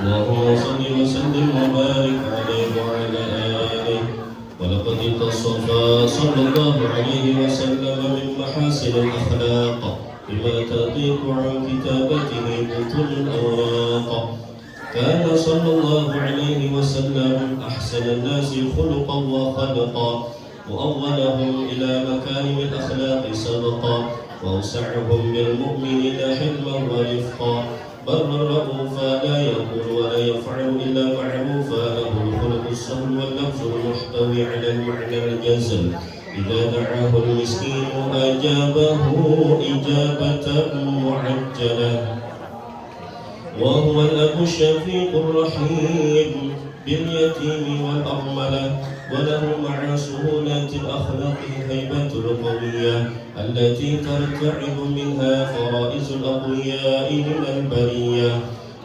اللهم صل وسلم وبارك عليه وعلى آله. ولقد اتصفى صلى الله عليه وسلم من محاسن الأخلاق بما تضيق عن كتابته بطول الأوراق. كان صلى الله عليه وسلم أحسن الناس خلقا وخلقا، وأولهم إلى مكارم الأخلاق سبقا، وأوسعهم بالمؤمنين حلما ورفقا، برا رؤوفا لا يقول ولا يفعل إلا معروفا، له الخلق السهل واللفظ المحتوي على المعنى الجزل. إذا دعاه المسكين أجابه إجابة معجلة، وهو الأب الشفيق الرحيم باليتيم والأرملة، وله مع سهولة الأخلاق هيبة القوية التي ترتعد منها فرائز الأقوياء من البرية.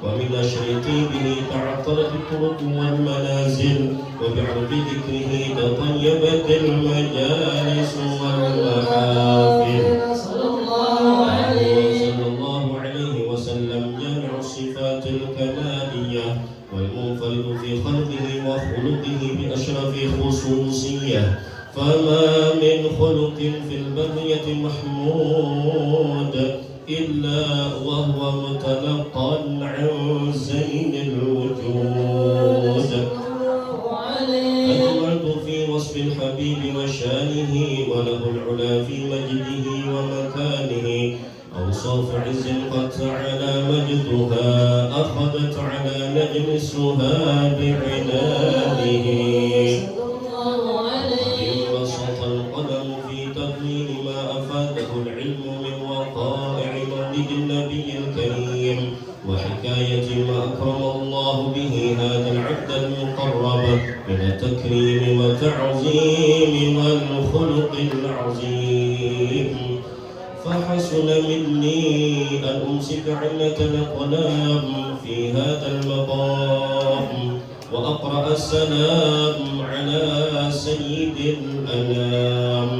ومن أشرط به تعطلت الطرق والمنازل، وبعرض ذكره تطيبت المجالس والمحافل. صلى الله عليه وسلم جامع الصفات الكمالية، والمنفرد في خلقه وخلقه بأشرف في خصوصية، فما من خلق في البرية محمود إلا وهو متلقى عن زين الوجود. أجملت في وصف الحبيب وشانه، وله العلا في مجده ومكانه. أوصاف عز قد تعالى مجدها، أخذت على نجم السها بعنانه. انبسط القلم في تدوين ما أفاده العلم من وقائع مولد النبي الكريم، وحكاية ما أكرم الله به هذا العبد المقرب من التكريم والتعظيم والخلق العظيم. فحسن مني أن أمسك عنة الأقلام في هذا المقام، وأقرأ السلام على سيد الأنام.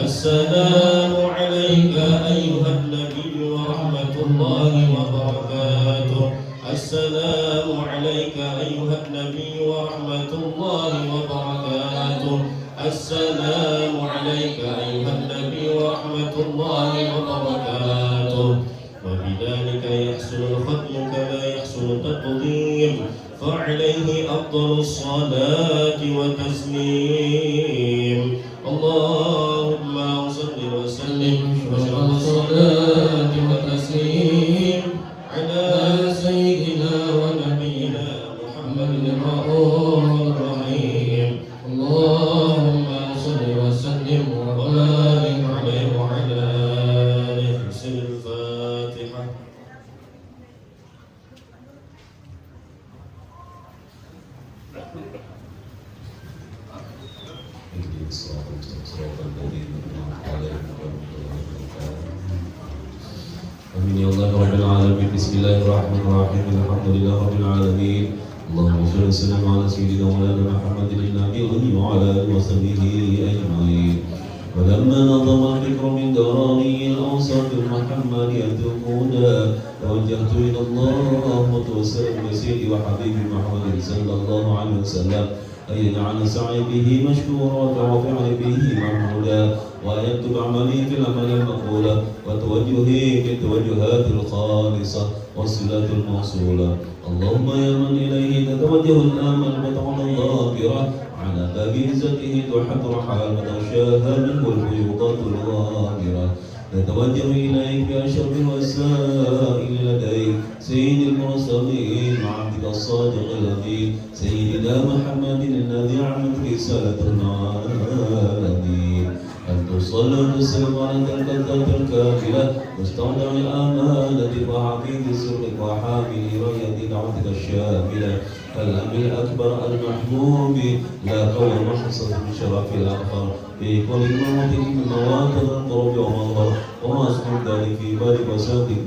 السلام عليك أيها النبي ورحمة الله وبركاته. السلام عليك أيها النبي ورحمة الله وبركاته. السلام عليك أيها النبي ورحمة الله وبركاته. وبذلك يحسن الختم كما يحسن التقديم، فعليه أفضل الصلاة والتسليم. اللهم صل وسلم واشرف الصلاة والتسليم على سيدنا ونبينا محمد الرؤوف الرحيم. اللهم صل وسلم وبارك عليه وعلى آله. بسم الفاتحة. Amin ya Allah Rabbil Alamin. Bismillahirrahmanirrahim. Alhamdulillah Rabbil Alamin. Allahumma salli wa sallim ala sayyidina Maulana Muhammadin nabiyyi wa ala alihi wa sahbihi ajma'in. ولما نظم الذكر من دراني الأوصاف المحمدية الأولى، توجهت إلى الله متوسلا بسيدي وحبيبي محمد صلى الله عليه وسلم أن يجعل سعي به مشكورا وفعلي به محمودا، وأن يكتب عملي في العمل المقبولة، وتوجهي في التوجهات الخالصة والصلة الموصولة. اللهم يا من إليه تتوجه الآمل وتعالى الظاهرة، على باب عزته تحط رحال وتغشاها منه الفيوضات الغامرة. نتوجه إليك بأشرف الوسائل لديك سيد المرسلين وعبدك الصادق الأمين سيدنا محمد الذي عمت رسالة العالمين. أن تصلي وتسلم على تلك الذات الكاملة مستودع الأمانة وحفيظ سرك وحامل راية دعوتك الشاملة الأمر الأكبر المحموم لا قول محصن من شرف الآخر في كل موطن من مواطن القرب ومظهر، وأسكن ذلك في بارك وسادك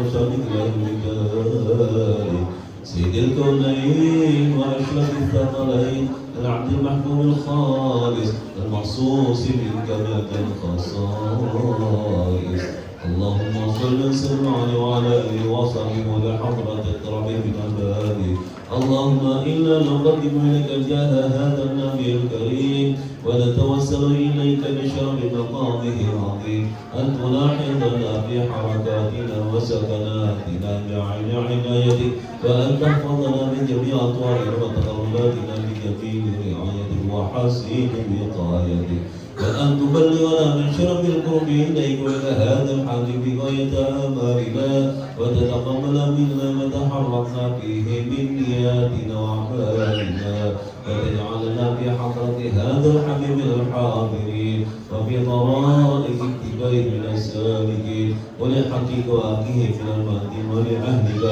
وسادك له بذلك سيد الكونين وأشرف الثقلين العبد المحكوم الخالص المخصوص منك بأكل الخصائص. اللهم صل وسلم عليه وعلى آله وصحبه لحضرة التراب من أبابه. اللهم إنا نقدم إليك جاه هذا النبي الكريم ونتوسل إليك بشرف مقامه العظيم أن تلاحظنا في حركاتنا وسكناتنا بعين عنايتك، وأن تحفظنا من جميع أطوارنا وتقرباتنا بجميل رعايتك وحسين وقايتك، وأن تبلغنا من شرف القرب إليك وإلى هذا الحبيب غاية آمالنا، وتتقبل منا ما تحركنا فيه من نياتنا وأعمالنا، وتجعلنا في حضرة هذا الحبيب الحاضرين وفي طرائق اتباعه من السالكين ولحقك وأخيه من المهدين ولأهلك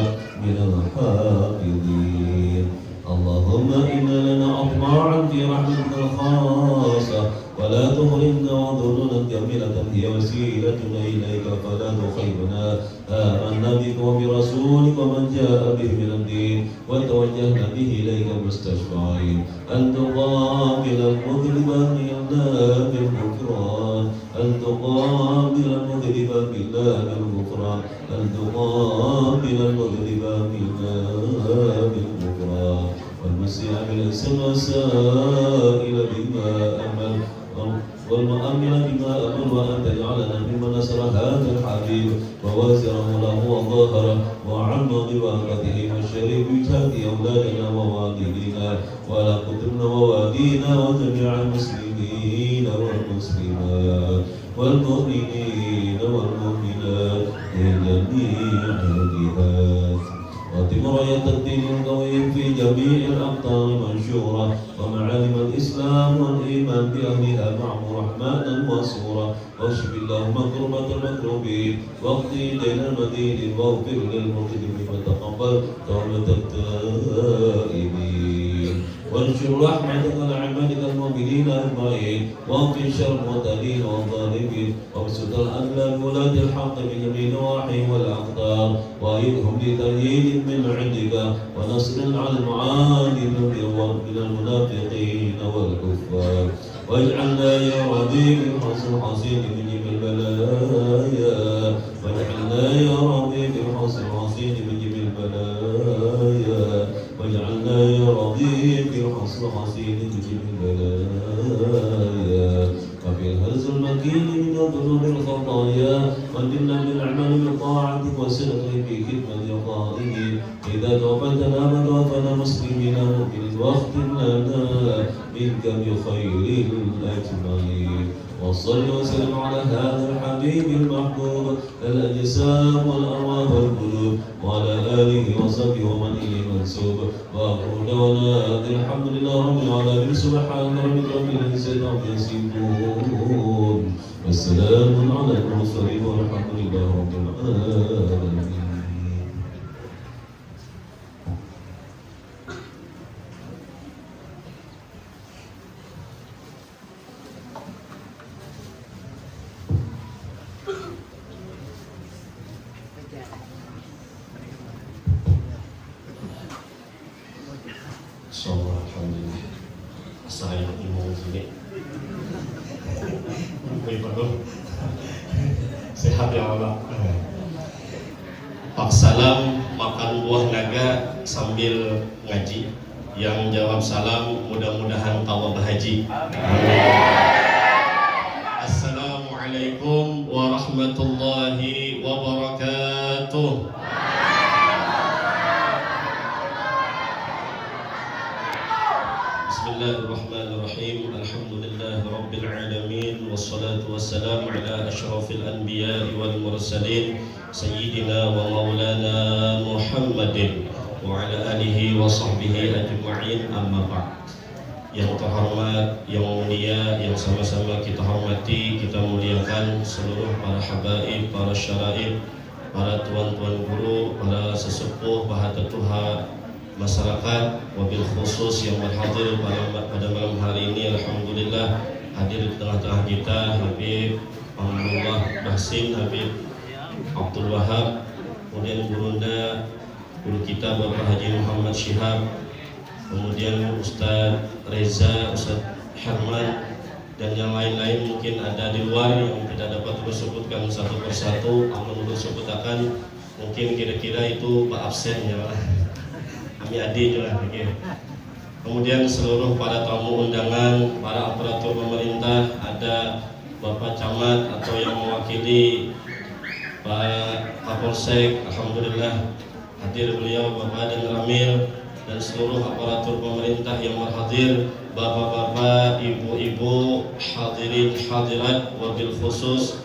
من الحافظين. اللهم إنا لنا أطماعا في رحمتك الخاصة ولا تخرجنا وظنونا كاملة هي وسيلتنا إليك فلا تخيبنا. آمنا بك وبرسولك ومن جاء به من الدين وتوجهنا به إليك مستشفعين أن تقابل المذنب منا بالغفران، أن تقابل المذنب منا بالغفران، أن تقابل المذنب منا بالغفران. المسيء بالإحسان والسائل بما أمل والمؤمن بما أمل وأن تجعلنا ممن نصر هذا الحبيب ووازره له وظاهره وعم ببركته والشريف بجهاد أولادنا ووالدينا ولا قدرنا ووالدينا وجميع المسلمين والمسلمات والمؤمنين والمؤمنات لجميع الجهات واتم راية الدين القويم في جميع الأقطار منشورة ومعالم الإسلام والإيمان بأهلها معه رحمانا وسورا واشف اللهم كربة المكروبين واقضي دين المدين واغفر للمقدمين وتقبل توبة التائبين وانشر رحمتك على عبادك المؤمنين أجمعين واغفر شر المعتدين والظالمين وابسط الأقلام ولاة الحق بجميع النواحي والأقطار وأيدهم بتأييد من عندك ونصر على المعاندين من المنافقين والكفار واجعلنا يا ربي بالحسن الحسين من جميع البلايا واجعلنا يا ربي بالحسن الحسين من جميع البلايا واجعلنا يا ربي بالحسن الحسين من جميع البلايا وفي الهرز المكين من الذنوب الخطايا ونجنا من الأعمال بطاعتك وصدق في خدمة قائه إذا توفتنا وتوفنا مسلمين مؤمنين واختم لنا منك بخير الأجمعين وصل وسلم على هذا الحبيب المحبوب الأجسام والأرواح والقلوب وعلى آله وصحبه ومن إليه منسوب وأقول دعوانا الحمد لله رب العالمين سبحان ربك رب العزة عما يصفون والسلام على المرسلين والحمد لله رب العالمين. Alhamdulillah. Saya mau sini. Sehat ya Allah. Pak Salam makan buah naga sambil ngaji. Yang jawab salam mudah-mudahan tawab haji. Assalamualaikum warahmatullahi wabarakatuh. Bismillahirrahmanirrahim. Alhamdulillahi rabbil alamin wassalatu wassalamu ala asyrafil anbiya'i wal mursalin sayyidina wa maulana Muhammadin wa ala alihi wa sahbihi ajma'in, amma ba'd. Yang terhormat, yang mulia, yang sama-sama kita hormati, kita muliakan seluruh para habaib, para syaraib, para tuan-tuan guru, para sesepuh, bahagia masyarakat, wabil khusus yang berhadir pada malam hari ini. Alhamdulillah hadir di tengah-tengah kita Habib Abdullah Basim, Habib Abdul Wahab, kemudian gurunda guru kita Bapak Haji Muhammad Syihab, kemudian Ustadz Reza, Ustadz Herman, dan yang lain-lain mungkin ada di luar yang tidak dapat disebutkan satu persatu. Amun disebutkan mungkin kira-kira itu Pak absen ya Pak. Kami adik juga begini. Kemudian seluruh para tamu undangan, para aparatur pemerintah, ada Bapak Camat atau yang mewakili Pak Kapolsek, alhamdulillah hadir beliau, Bapak dan Ramil, dan seluruh aparatur pemerintah yang berhadir, bapak-bapak, ibu-ibu, hadirin hadirat, wabil khusus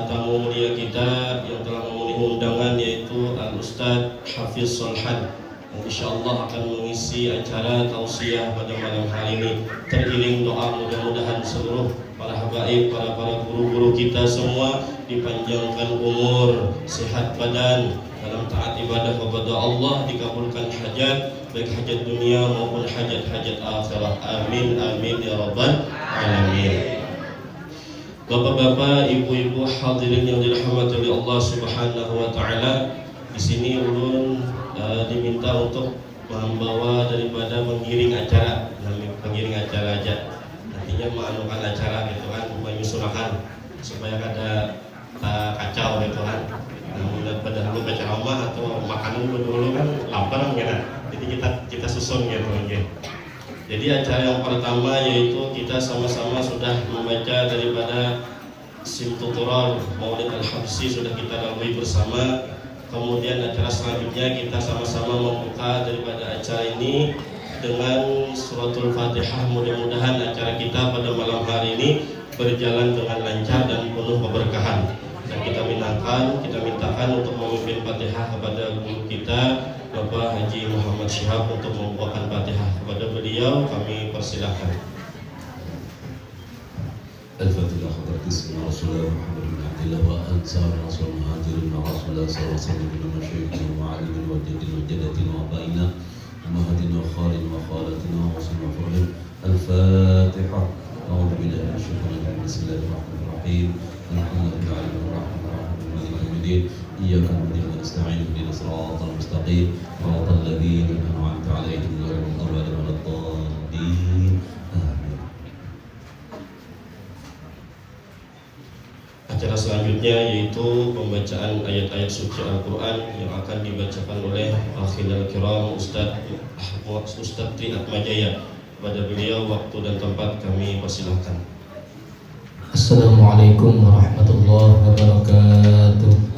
tamu mulia kita yang telah memenuhi undangan, yaitu Al-Ustadz Hafiz Solhan, yang insyaallah akan mengisi acara tausiah pada malam hari ini. Teriring doa mudah-mudahan seluruh para habaib, para guru-guru kita semua dipanjangkan umur, sehat badan, dalam taat ibadah kepada Allah, dikabulkan hajat, baik hajat dunia maupun hajat-hajat akhirat. Amin amin ya rabbal alamin. Bapak-bapak, ibu-ibu hadirin yang dirahmati oleh Allah Subhanahu wa taala, di sini ulun diminta untuk membawa daripada mengiring acara, mengiring acara aja. Nantinya menganukan acara gitu kan, menyusulkan supaya ada kacau gitu kan. Namun pada dulu baca rumah atau makanan dulu kan lapar kan. Jadi kita susun gitu ya. Jadi acara yang pertama yaitu kita sama-sama sudah membaca daripada Simtuturar Maulid Al-Habsi sudah kita lalui bersama. Kemudian acara selanjutnya kita sama-sama membuka daripada acara ini dengan suratul Fatihah. Mudah-mudahan acara kita pada malam hari ini berjalan dengan lancar dan penuh keberkahan. Dan kita mintakan untuk memimpin Fatihah kepada guru kita Bapak Haji Muhammad Syihab untuk membawakan Fatihah. Kepada beliau kami persilahkan. الفاتحة حضرة سيدنا رسول الله محمد بن عبد الله وأنصار رسول المهاجرين مع رسول الله صلى الله عليه وسلم من مشايخنا ومعلمين وجدنا وجدتنا وآبائنا أمهاتنا وخالنا وخالاتنا وحسن وفرهم. الفاتحة. أعوذ بالله من الشيطان الرجيم. بسم الله الرحمن الرحيم. الحمد لله رب العالمين الرحمن الرحيم مالك يوم الدين. إياك نعبد ونستعين اهدنا الصراط المستقيم صراط الذين أنعمت عليهم غير المغضوب عليهم ولا الضالين. Acara selanjutnya yaitu pembacaan ayat-ayat suci Al-Quran yang akan dibacakan oleh Akhilal Kiram Ustadz Tri Atmajaya. Pada beliau waktu dan tempat kami persilahkan. Assalamualaikum warahmatullahi wabarakatuh.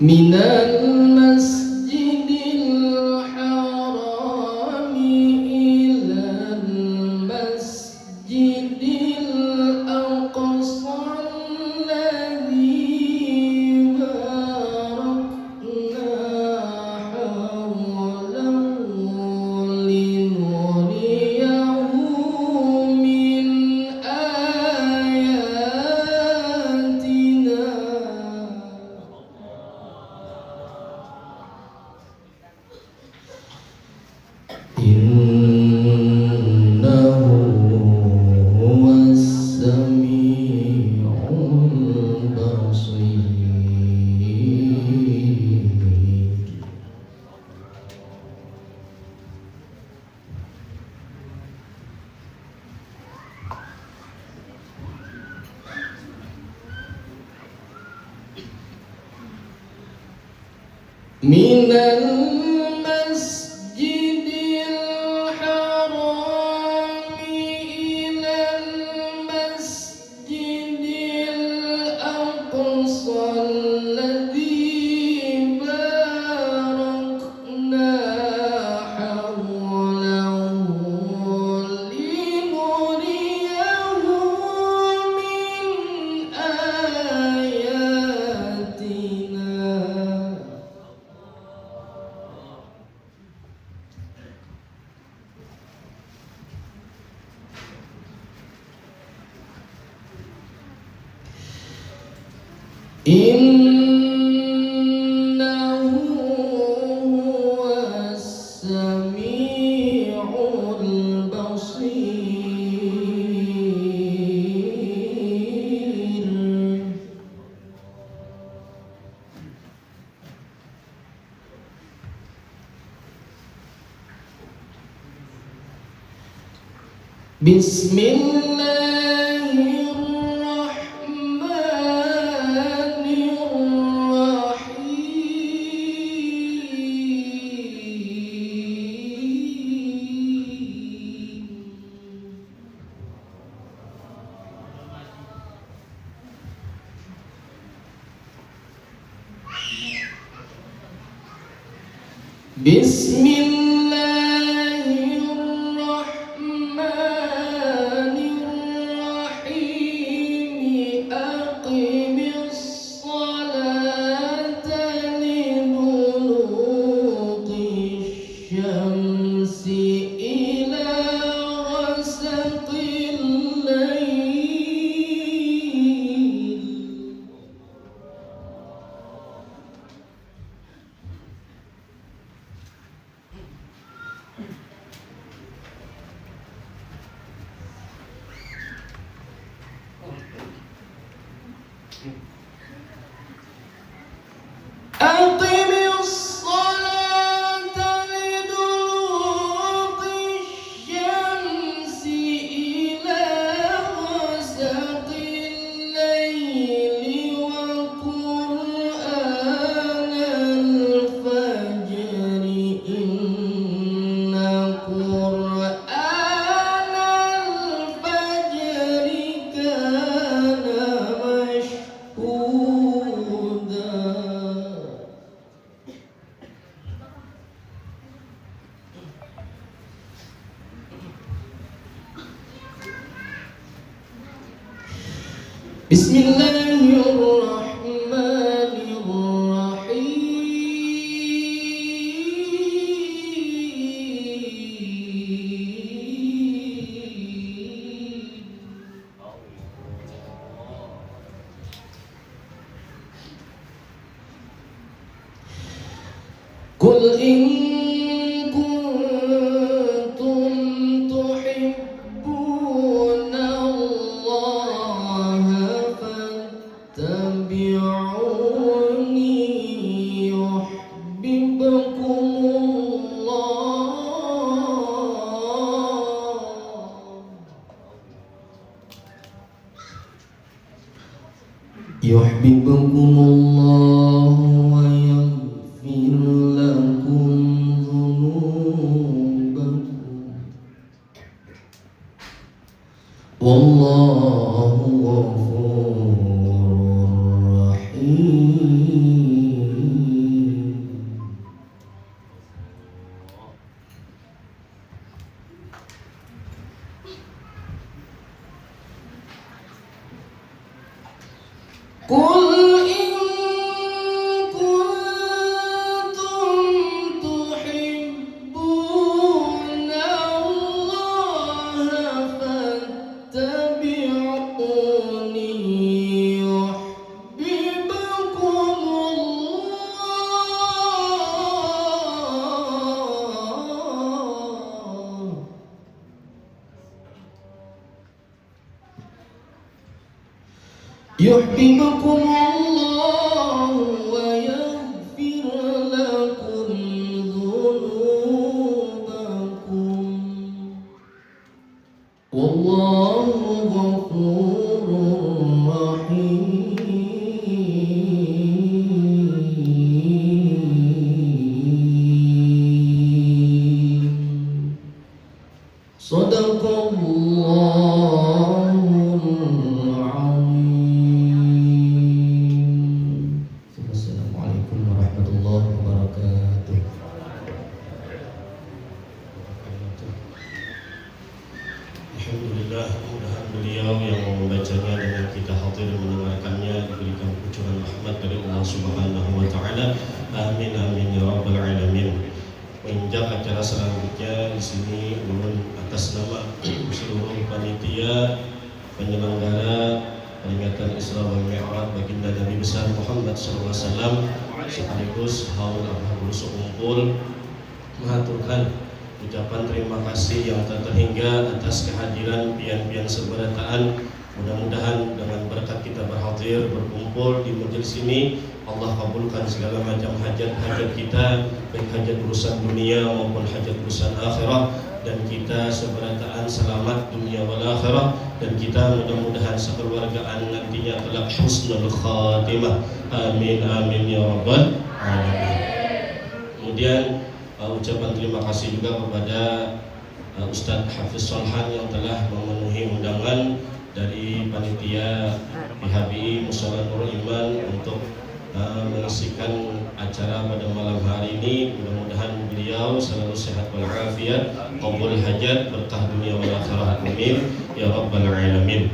Minal masjidil haram ilal masjidil aqsa alladhi barakna hawlahu linuriyahu min ayatina. Minal masjidil haram ilal masjidil aqsa alladhi barakna hawlahu linuriyahu min ayatina. Innahu huwas sami'ul Bismillahirrahmanirrahim. Aqimis salata liduluqis syamsi ila ghasaqil lail. Aqimis salata liduluqis syamsi ila ghasaqil laili wa qur'anal fajri inna qur'anal fajri kana mashhuda. Bismillahirrahmanirrahim. Qul in kuntum tuhibbuna Allaha fattabi'uni yuhibbukumullah wa yaghfir lakum dhunubakum. Wallahu ghafurur rahim. Qul in kuntum tuhibbuna Allaha fattabi'uni yuhibbukumullah. Yuhibbukumullah wa yaghfir lakum dhunubakum. Wallahu ghafurur rahim. Sadaqallahul azim. Assalamualaikum warahmatullahi wabarakatuh. Alhamdulillah, mudah-mudahan beliau yang membacanya dengan kita hadir mendengarkannya diberikan kucuran rahmat dari Allah Subhanahu wa taala. Amin amin ya rabbal alamin. Menginjak acara selanjutnya di sini ulun atas nama seluruh panitia penyelenggara peringatan Isra wal Mi'raj baginda Nabi besar Muhammad SAW sekaligus haul Abdul Sukumpul mengaturkan ucapan terima kasih yang tak terhingga atas kehadiran pian-pian seberataan. Mudah-mudahan dengan berkat kita berhadir berkumpul di majelis ini, Allah kabulkan segala macam hajat-hajat kita, baik hajat urusan dunia maupun hajat urusan akhirat. dan kita seberataan selamat dunia wal akhirah, dan kita mudah-mudahan sekeluargaan nantinya kelak husnul khatimah. Amin amin ya rabbal alamin. Kemudian ucapan terima kasih juga kepada Ustadz Hafiz Solhan yang telah memenuhi undangan dari panitia PHBI Mushola Nurul Iman untuk menyaksikan acara pada malam hari ini. Mudah-mudahan beliau selalu sehat walafiat, qabul hajat, berkah dunia wal akhirah. Amin ya rabbal alamin.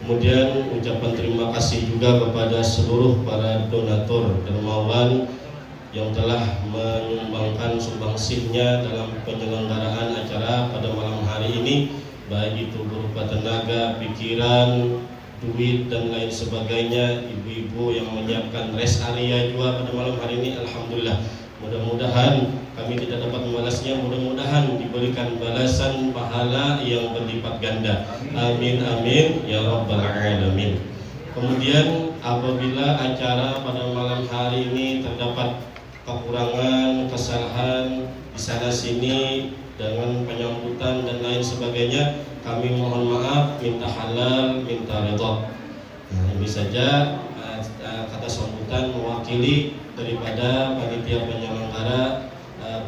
Kemudian ucapan terima kasih juga kepada seluruh para donatur dermawan yang telah menyumbangkan sumbangsihnya dalam penyelenggaraan acara pada malam hari ini, baik itu berupa tenaga, pikiran, duit dan lain sebagainya. Ibu-ibu yang menyiapkan rest area juga pada malam hari ini, alhamdulillah. Mudah-mudahan kami tidak dapat membalasnya, mudah-mudahan diberikan balasan pahala yang berlipat ganda. Amin amin ya rabbal alamin. Kemudian apabila acara pada malam hari ini terdapat kekurangan, kesalahan di sana sini dengan penyambutan dan lain sebagainya, kami mohon maaf, minta halal, minta redha. Nah, ini saja kata sambutan mewakili daripada panitia penyelenggara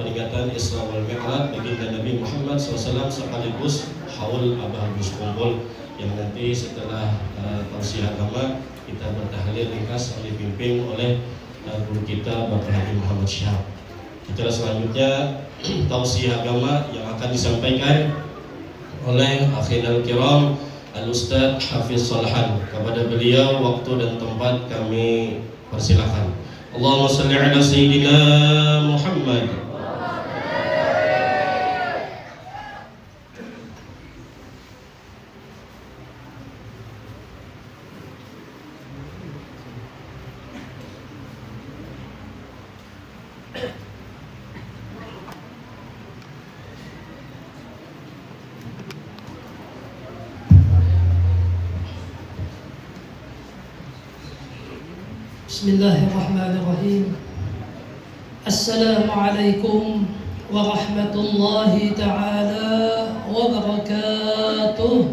peringatan Isra wal Mi'raj baginda Nabi Muhammad SAW sekaligus haul Abah Gus Kumpul, yang nanti setelah tausiah agama kita bertahlil ringkas yang dipimpin oleh guru kita Bapak Haji Muhammad Syahab. Acara selanjutnya tausiah agama yang akan disampaikan oleh akhirul kiram Al-Ustadz Hafiz Solhan. Kepada beliau waktu dan tempat kami persilakan. Allahumma salli ala Sayyidina Muhammad. Bismillahirrahmanirrahim. Assalamualaikum warahmatullahi ta'ala wabarakatuh.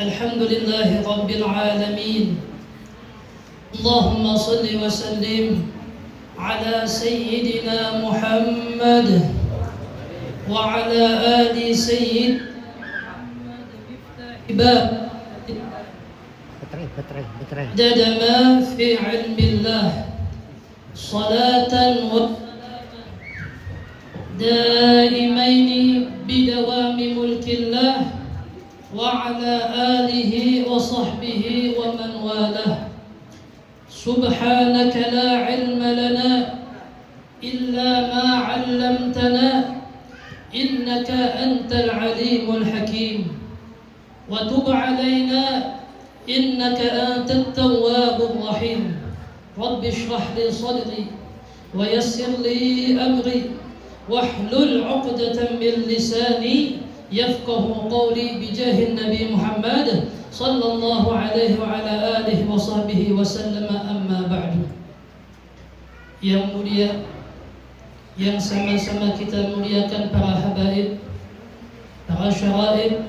Alhamdulillahi rabbil alamin. Allahumma salli wa sallim ala sayyidina Muhammad وعلى آل سيد باب عدد ما في علم الله صلاة دائمين بدوام ملك الله وعلى آله وصحبه ومن والاه. سبحانك لا علم لنا إلا ما علمتنا إنك أنت العليم الحكيم. وتب علينا إنك أنت التواب الرحيم. رب اشرح لي صدري ويسر لي أمري واحلل عقدة من لساني يفقه قولي بجاه النبي محمد صلى الله عليه وعلى آله وصحبه وسلم. أما بعد. Yang mulia, yang sama-sama kita muliakan para habaib, para syaraib,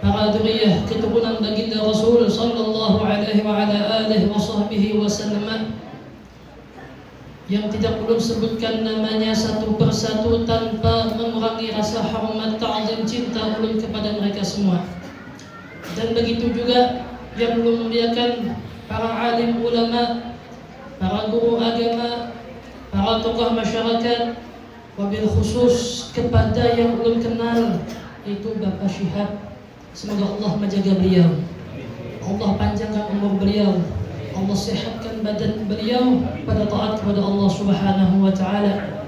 para duriyah keturunan baginda Rasul sallallahu alaihi wa ala alihi wa sahbihi wasallam, yang tidak perlu sebutkan namanya satu persatu tanpa mengurangi rasa hormat, ta'zim, cinta ulun kepada mereka semua. Dan begitu juga yang belum memuliakan para alim ulama, para guru agama, para tokoh masyarakat, wabil khusus kepada yang belum kenal, itu Bapak Syihab. Semoga Allah menjaga beliau, Allah panjangkan umur beliau, Allah sehatkan badan beliau pada taat kepada Allah Subhanahu wa taala.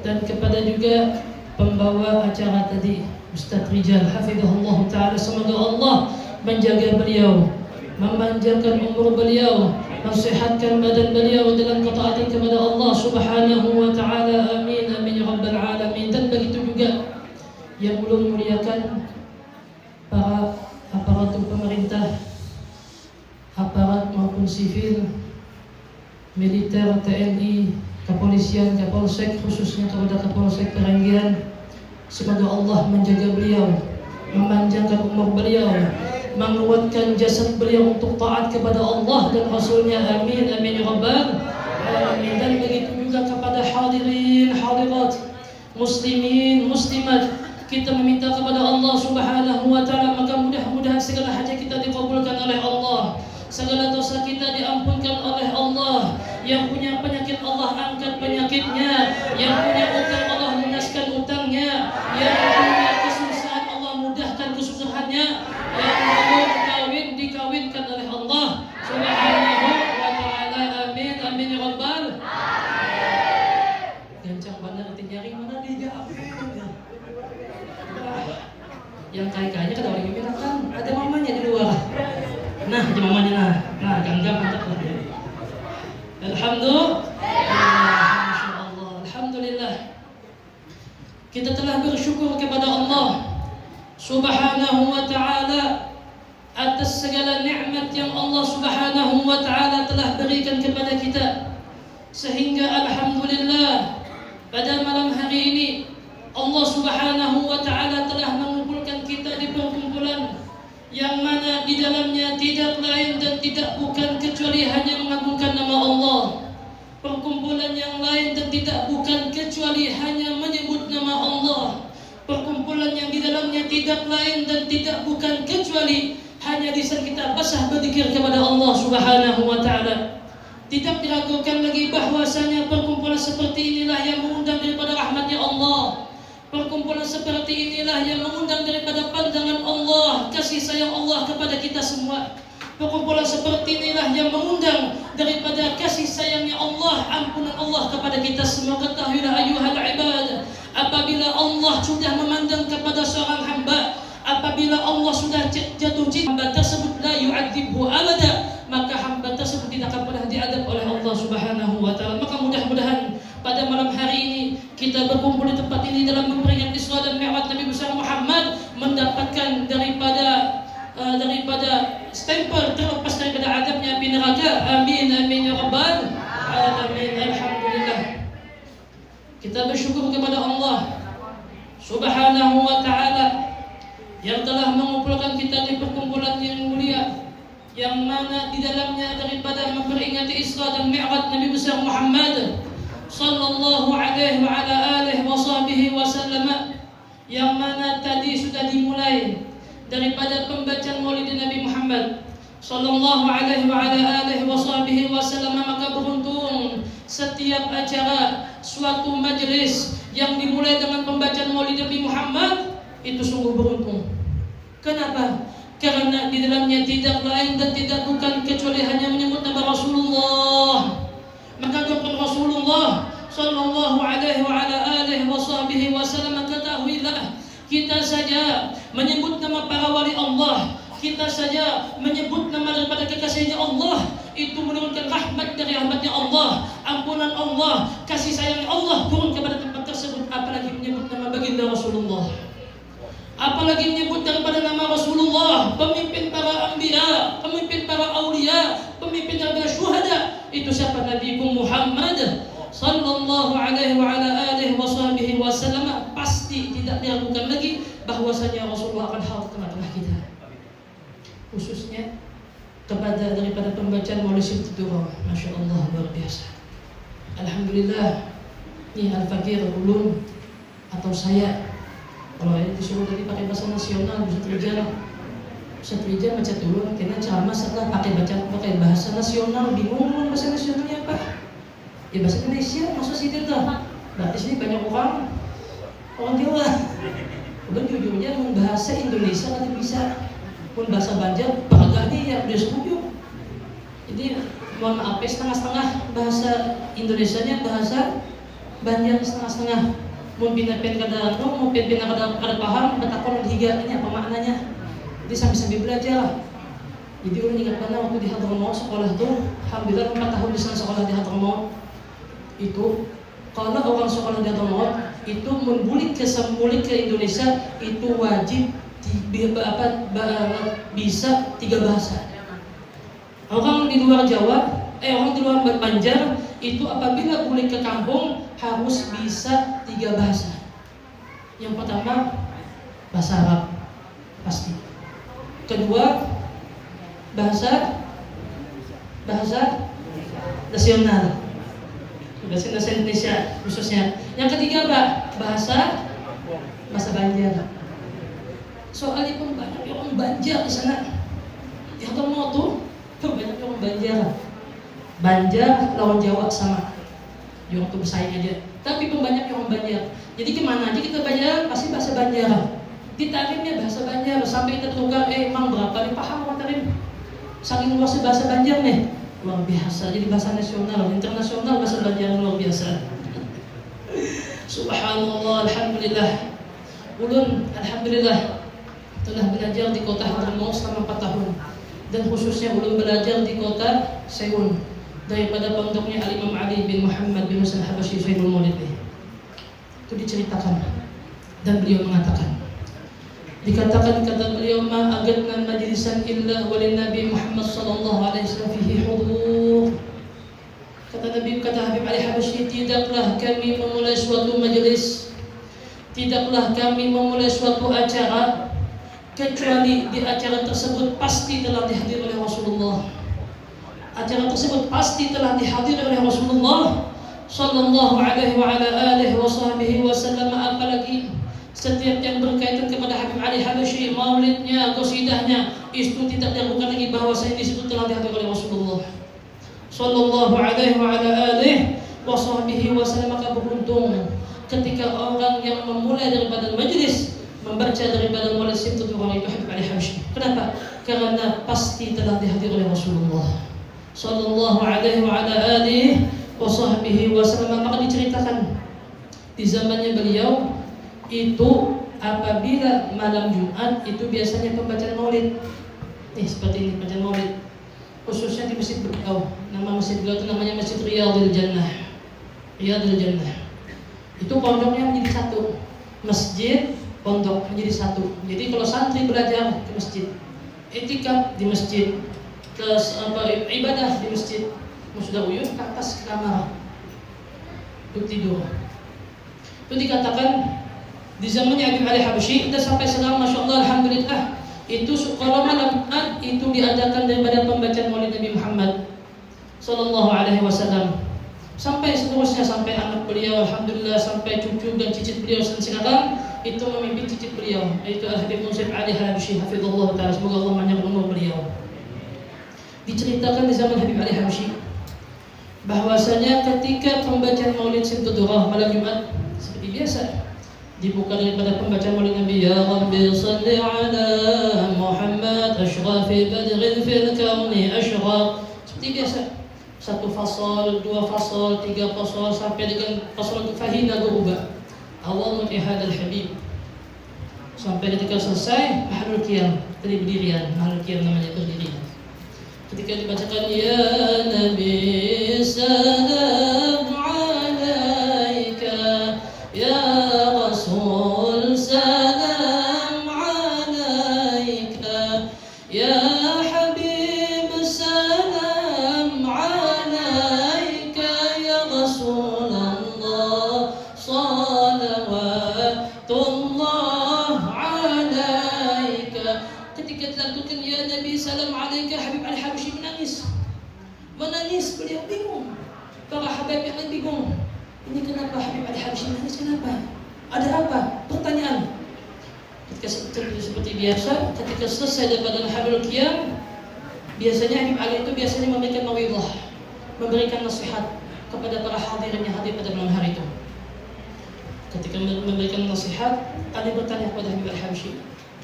Dan kepada juga pembawa acara tadi, Ustaz Rijal hafizahullah taala, semoga Allah menjaga beliau, memanjangkan umur beliau, mensehatkan badan beliau dalam ketaatan kepada Allah Subhanahu wa taala. Amin amin ya rabbal alamin. Dan begitu juga yang belum memuliakan para aparatur pemerintah, aparat Jajar TNI, Kepolisian, Kapolsek, khususnya kepada Kapolsek Perenggian. Semoga Allah menjaga beliau, memanjangkan umur beliau, menguatkan jasad beliau untuk taat kepada Allah dan Rasulnya. Amin, amin ya rabbal alamin. Dan begitu juga kepada hadirin, hadirat, muslimin, muslimat, kita meminta kepada Allah Subhanahu wa taala, maka mudah-mudahan segala hajat kita dikabulkan oleh Allah, segala dosa kita diampunkan oleh Allah. Yang punya penyakit Allah angkat penyakitnya, yang punya utang Allah lunaskan utangnya, yang punya kesusahan Allah mudahkan kesusahannya, yang belum kawin dikawinkan oleh Allah Subhanahu wa taala. Amin, amin ya rabbal alamin. Gancang bener nyari mana dia amin. Yang kaya-kayanya kata orang ini kan ada mamanya di luar. Nah, ada mamanya nah gangga mantap lah. Alhamdulillah, masyaallah, alhamdulillah. Kita telah bersyukur kepada Allah Subhanahu wa taala atas segala nikmat yang Allah Subhanahu wa taala telah berikan kepada kita, sehingga alhamdulillah pada malam hari ini Allah Subhanahu wa taala telah mengumpulkan kita di perkumpulan yang mana di dalamnya tidak lain dan tidak bukan kecuali hanya mengagungkan nama Allah. Perkumpulan yang lain dan tidak bukan kecuali hanya menyebut nama Allah. Perkumpulan yang di dalamnya tidak lain dan tidak bukan kecuali hanya lisan kita basah berzikir kepada Allah Subhanahu wa taala. Tidak diragukan lagi bahwasanya perkumpulan seperti inilah yang mengundang daripada rahmatnya Allah. Perkumpulan seperti inilah yang mengundang daripada pandangan Allah, kasih sayang Allah kepada kita semua. Perkumpulan seperti inilah yang mengundang daripada kasih sayangnya Allah, ampunan Allah kepada kita semua. Ketahuilah ayuhal ibad, apabila Allah sudah memandang kepada seorang hamba, apabila Allah sudah jatuh cinta, hamba tersebut la yu'adzibhu abada, maka hamba tersebut tidak akan pernah diadab oleh Allah Subhanahu wa taala. Maka mudah-mudahan pada malam hari ini kita berkumpul di tempat ini dalam memperingati Isra dan Mi'raj Nabi besar Muhammad, mendapatkan daripada stempel terlepas daripada adabnya api neraka. Amin, amin ya rabbal alamin. Alhamdulillah, kita bersyukur kepada Allah Subhanahu wa taala yang telah mengumpulkan kita di perkumpulan yang mulia, yang mana di dalamnya daripada memperingati Isra dan Mi'raj Nabi besar Muhammad sallallahu alaihi wa ala alihi wa sahbihi wa sallam, yang mana tadi sudah dimulai daripada pembacaan Maulid Nabi Muhammad sallallahu alaihi wa ala alihi wa sahbihi wa sallam. Maka beruntung setiap acara, suatu majlis yang dimulai dengan pembacaan Maulid Nabi Muhammad, itu sungguh beruntung. Kenapa? Karena di dalamnya tidak lain dan tidak bukan kecuali hanya menyebut nama Rasulullah. Maka kepada Rasulullah sallallahu alaihi wa ala alihi wa sahbihi wa sallam, ketahuilah, kita saja menyebut nama para wali Allah, kita saja menyebut nama daripada kekasihnya Allah, itu menurunkan rahmat dari rahmatnya Allah, ampunan Allah, kasih sayang Allah turun kepada tempat tersebut. Apalagi menyebut nama baginda Rasulullah, apalagi menyebut daripada nama Rasulullah, pemimpin para anbiya, pemimpin para aulia, pemimpin daripada syuhada. Itu siapa? Nabi Muhammad sallallahu alaihi wa ala alihi wa sahbihi wa sallam. Pasti tidak diragukan lagi bahwasanya Rasulullah akan hadir tengah-tengah kita, khususnya kepada daripada pembacaan Maulid Siddiqah. Masya Allah, luar biasa. Alhamdulillah. Ini Al-Fakir ulun atau saya, kalau ini disuruh tadi pakai bahasa nasional, Ustaz Rijal baca dulu, karena ceramah setelah pakai bahasa nasional, bingung bahasa nasionalnya apa? Ya bahasa Indonesia, maksud sih itu. Berarti sini banyak orang Jawa. Udah jujurnya bahasa Indonesia nanti bisa, pun bahasa Banjar baganya ya udah setuju. Jadi mohon maaf setengah-setengah bahasa Indonesianya, bahasa Banjar setengah-setengah. Mau pindah-pindah kada, mau pindah-pindah kada paham, bertakon higa ini apa maknanya. Jadi sambil-sambil belajar. Jadi orang ingat mana waktu di Hadramaut sekolah tuh, alhamdulillah 4 tahun di sana sekolah di Hadramaut. Itu kalau orang sekolah di Hadramaut itu membulik ke Indonesia itu wajib bisa 3 bahasa. Orang di luar Jawa, orang di luar Banjar itu apabila balik ke kampung harus bisa 3 bahasa. Yang pertama bahasa Arab pasti. Kedua bahasa nasional, bahasa Indonesia khususnya. Yang ketiga bahasa Banjar. Soalnya pun banyak orang Banjar di sana. Yang kamu mau tuh banyak orang Banjar lawan Jawa sama. Yang tuh bersaing aja. Tapi pun banyak orang Banjar. Jadi kemana aja kita Banjar pasti bahasa Banjar. Ditarimnya bahasa Banjar sampai kita tukar emang berapa nih paham matarin. Saking luasnya bahasa Banjar nih. Luar biasa. Jadi bahasa nasional, internasional bahasa Banjar luar biasa. Subhanallah, alhamdulillah. Ulun alhamdulillah telah belajar di kota Hadramaut selama 4 tahun. Dan khususnya ulun belajar di kota Seyun daripada pondoknya Al-Imam Ali bin Muhammad bin Musa Al-Habasyi Sayyidul Maulid. Itu diceritakan dan beliau mengatakan, dikatakan kata beliau ma agatna majlisan illa walin Nabi Muhammad sallallahu alaihi wasallam fihi hudur. Kata Nabi, kata Habib Ali Habasyi, tidaklah kami memulai suatu majelis, tidaklah kami memulai suatu acara kecuali di acara tersebut pasti telah dihadiri oleh Rasulullah. Acara tersebut pasti telah dihadiri oleh Rasulullah sallallahu alaihi wa ala alihi wa sahbihi wasallam. Apalagi setiap yang berkaitan kepada Habib Ali Habasyi, maulidnya, qasidahnya, itu tidak diragukan lagi bahwasanya di situ telah dihadiri oleh Rasulullah sallallahu alaihi wa ala alihi wa sahbihi wasallam. Maka beruntung ketika orang yang memulai daripada majlis membaca daripada mulai Simtud Durrah itu Habib Ali Habasyi. Kenapa? Karena pasti telah dihadiri oleh Rasulullah sallallahu alaihi wa ala alihi wa sahbihi wasallam. Maka diceritakan di zamannya beliau itu apabila malam Jumat itu biasanya pembacaan maulid. Seperti ini pembacaan maulid. Khususnya di masjid beliau. Nama masjid beliau itu namanya Masjid Riyadul Jannah. Riyadul Jannah. Itu pondoknya menjadi satu. Masjid pondok menjadi satu. Jadi kalau santri belajar di masjid, etikaf di masjid, terus ibadah di masjid, sudah uyuh ke atas ke kamar untuk tidur. Itu dikatakan di zamannya Habib Ali Habasyi dan sampai sekarang masya Allah alhamdulillah itu kalau malam Jumat itu diadakan daripada pembacaan Maulid Nabi Muhammad sallallahu alaihi wasallam sampai seterusnya sampai anak beliau alhamdulillah sampai cucu dan cicit beliau sekarang itu memimpin cicit beliau yaitu Habib Munsif Ali Habasyi hafizallahu taala, semoga Allah panjangkan umur beliau. Diceritakan di zaman Habib Ali Habasyi bahwasanya ketika pembacaan Maulid Simtud Durrah malam Jumat seperti biasa dibuka daripada pembacaan Maulid Nabi, ya Rabbi salli ala Muhammad ashrafi badrin fil kauni ashraf, seperti biasa. 1 fasal, 2 fasal, 3 fasal sampai dengan fasal fahina berubah. Allah mutihad al-habib sampai ketika selesai mahalul qiyam, tadi berdirian, mahalul qiyam namanya berdirian. Ketika dibacakan ya Nabi salam alaika, ya Rasul salam alaika, ya Habib salam alaika, ya Rasulullah salawatullah alaika. Ketika dilakukan ya Nabi salam alaika, Habib Ali Habasyi menangis, beliau bingung. Para habib yang lain bingung. Ini kenapa Habib Ali Habasyi menangis? Kenapa? Ada apa? Pertanyaan. Ketika seperti biasa, ketika selesai daripada Mahalul Qiyam, biasanya Habib Ali itu biasanya memberikan mau'izah, memberikan nasihat kepada para hadirin yang hadir pada malam hari itu. Ketika memberikan nasihat, ada bertanya kepada Habib Ali Habasyi,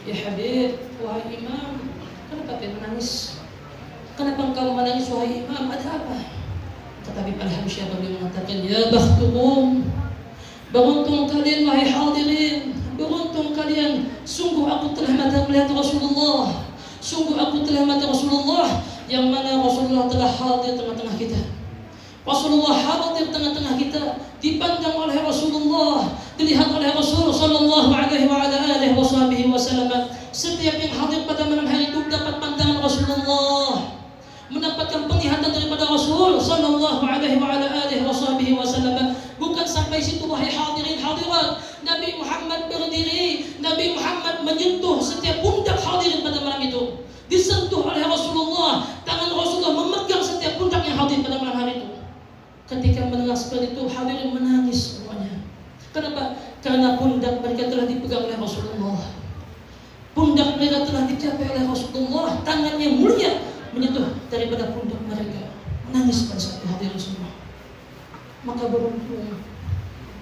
ya Habib, wahai Imam, kenapa kalian menangis? Kenapa engkau menangis wahai Imam? Ada apa? Kata Habib Ali Habasyi apabila mengatakan, ya bakhtukum, beruntung kalian wahai hadirin, beruntung kalian. Sungguh aku telah melihat Rasulullah, sungguh aku telah melihat Rasulullah, yang mana Rasulullah telah hadir tengah-tengah kita. Rasulullah hadir tengah-tengah kita, dipandang oleh Rasulullah, dilihat oleh Rasul sallallahu alaihi wa ala alihi wasallam. Setiap yang hadir pada malam hari itu dapat pandangan Rasulullah, mendapatkan penglihatan daripada Rasul sallallahu alaihi wa ala alihi sampai situ wahai hadirin hadirat. Nabi Muhammad berdiri, Nabi Muhammad menyentuh setiap pundak hadirin pada malam itu. Disentuh oleh Rasulullah, tangan Rasulullah memegang setiap pundak yang hadir pada malam hari itu. Ketika mendengar seperti itu, hadirin menangis semuanya. Kenapa? Karena pundak mereka telah dipegang oleh Rasulullah. Pundak mereka telah dicapai oleh Rasulullah. Tangannya mulia menyentuh daripada pundak mereka. Menangis pada saat itu hadirin semua. Maka beruntung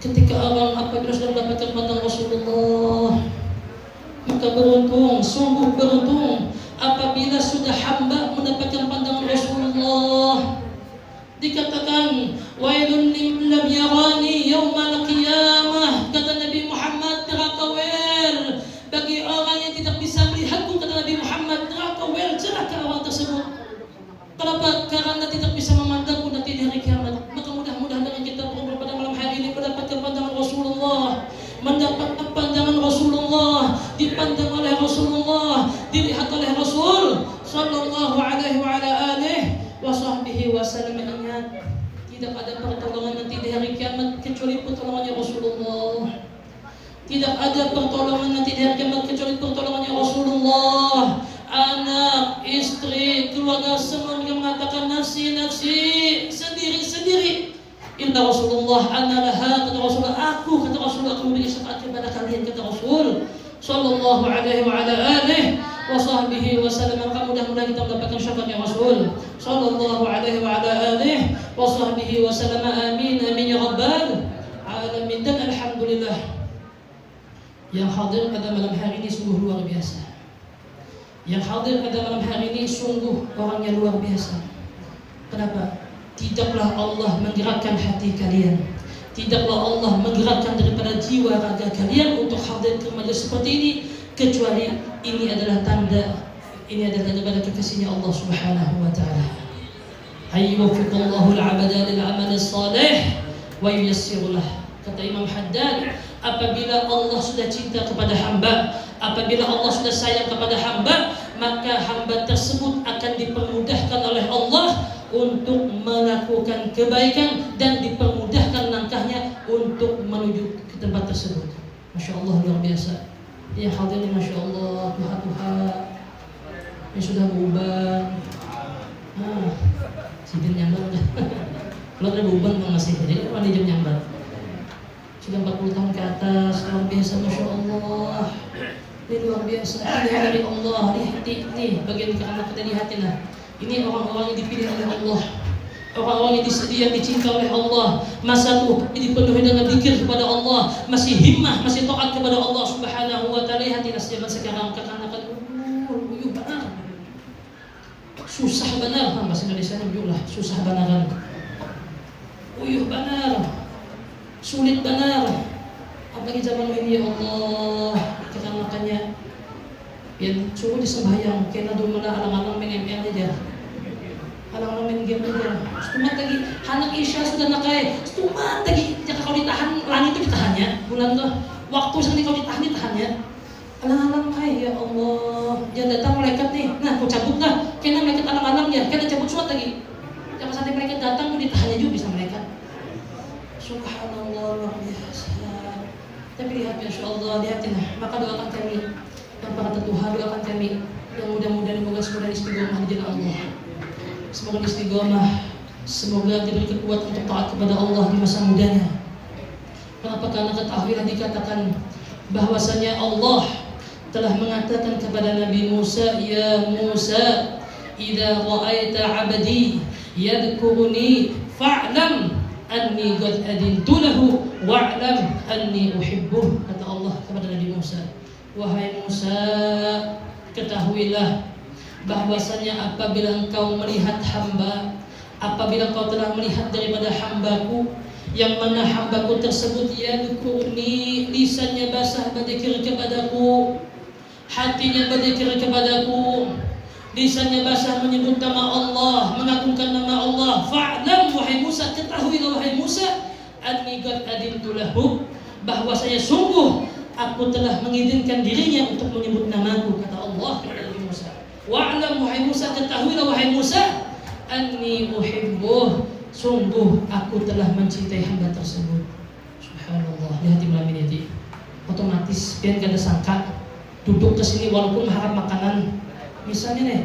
ketika orang apabila sudah mendapatkan pandang Rasulullah, maka beruntung, sungguh beruntung apabila sudah hamba mendapatkan pandangan Rasulullah. Dikatakan wailun liman lam yarani yaumal qiyamah, kata Nabi Muhammad, neraka wel bagi orang yang tidak bisa melihatku, kata Nabi Muhammad, neraka wel celaka orang tersebut. Kenapa? Karena tidak bisa memandangku nanti di hari kiamat. Maka mudah-mudahan dengan kita berumur pada malam hari ini mendapatkan pandangan Rasulullah, mendapatkan pandangan Rasulullah, dipandang oleh Rasulullah, dilihat oleh Rasul sallallahu alaihi wa ala alihi wa sahbihi wasallam. Ingat, tidak ada pertolongan nanti di hari kiamat kecuali pertolongannya Rasulullah. Tidak ada pertolongan nanti di hari kiamat kecuali pertolongannya Rasulullah. Anak, istri, keluarga semua yang mengatakan nafsi, nafsi, sendiri. Inna Rasulullah ana laha, kata Rasulullah, aku, kata Rasulullah, aku memberi syafaat kepada kalian, kata Rasul sallallahu alaihi wa ala alihi wa sahbihi wa sallam. Maka mudah-mudahan kita mendapatkan syafaatnya Rasul sallallahu alaihi wa ala alihi wa sahbihi wa sallam. Amin amin ya rabbal alamin. Dan alhamdulillah yang hadir pada malam hari ini sungguh luar biasa. Yang hadir pada malam hari ini sungguh orangnya luar biasa. Kenapa? Tidaklah Allah menggerakkan hati kalian, tidaklah Allah menggerakkan daripada jiwa raga kalian untuk hadir ke majlis seperti ini, kecuali ini adalah tanda, ini adalah daripada kekasihnya Allah Subhanahu wa taala. Ayyufiqallahu al-'abada lil 'amali salih wa yuyassirulah. Kata Imam Haddad, apabila Allah sudah cinta kepada hamba, apabila Allah sudah sayang kepada hamba, maka hamba tersebut akan dipermudahkan oleh Allah untuk melakukan kebaikan dan dipermudahkan langkahnya untuk menuju ke tempat tersebut. Masya Allah, luar biasa. Ya hadirin, Masya Allah, Tuhan yang sudah beruban. Sidin nyambar dah. Kalau ada beruban bang masih jadi orang di jam nyambar. Sudah 40 tahun ke atas, luar biasa, Masya Allah. Ini luar biasa. Ini dari Allah. Ini bagian anak kita lihatin lah. Ini orang-orang yang dipilih oleh Allah, orang-orang yang dicinta oleh Allah. Masa itu dipenuhi dengan zikir kepada Allah, masih himmah, masih taat kepada Allah Subhanahu wa taala. Hati zaman sekarang kekanakan uyuh benar, susah benar. Bahasa Indonesia lah, susah benaran, uyuh benar, sulit benar. Apalagi zaman ini, ya Allah, kekanakannya yang suruh disembahyang kena domana alang-alang main ML aja, alang-alang main game aja. Stumat lagi anak Isya sudah nakai, stumat lagi jika kau ditahan langit itu ditahannya bulan tuh waktu sekali kau ditahannya alang-alang kai. Ya Allah, jangan datang malaikat nih, nah kau cabut dah kena malaikat alang-alang ya, kena cabut suat lagi. Jangan sampai malaikat datang kau ditahannya juga bisa malaikat. Subhanallah, luar biasa. Tapi lihat, Masya Allah, lihatin lah. Maka doakan kami yang para tetuha, doakan kami yang mudah-mudahan semoga istiqomah di jalan Allah. Semoga istiqomah, semoga diberi kekuatan untuk taat kepada Allah di masa mudanya. Kenapa? Karena ketahuilah dikatakan bahwasanya Allah telah mengatakan kepada Nabi Musa, ya Musa, idza ra'aita 'abdi yadhkuruni fa'lam anni qad adintu lahu wa'lam anni uhibbuh. Kata Allah kepada Nabi Musa, wahai Musa, ketahuilah bahwasanya apabila engkau melihat hamba, apabila engkau telah melihat daripada hambaku, yang mana hambaku tersebut yadhkurni, lisannya basah berzikir kepadaku, hatinya berzikir kepadaku, lisannya basah menyebut nama Allah, mengagungkan nama Allah. Fa'lam, wahai Musa, ketahuilah wahai Musa, anni qad adintu lahu, bahwasanya sungguh aku telah mengizinkan dirinya untuk menyebut namaku, kata Allah kepada Nabi Musa. Wa'lam, wahai Musa, ketahuilah wahai Musa, anni uhibbuh, sungguh aku telah mencintai hamba tersebut. otomatis pian kada sangka duduk ke sini walaupun mengharap makanan, misalnya nih,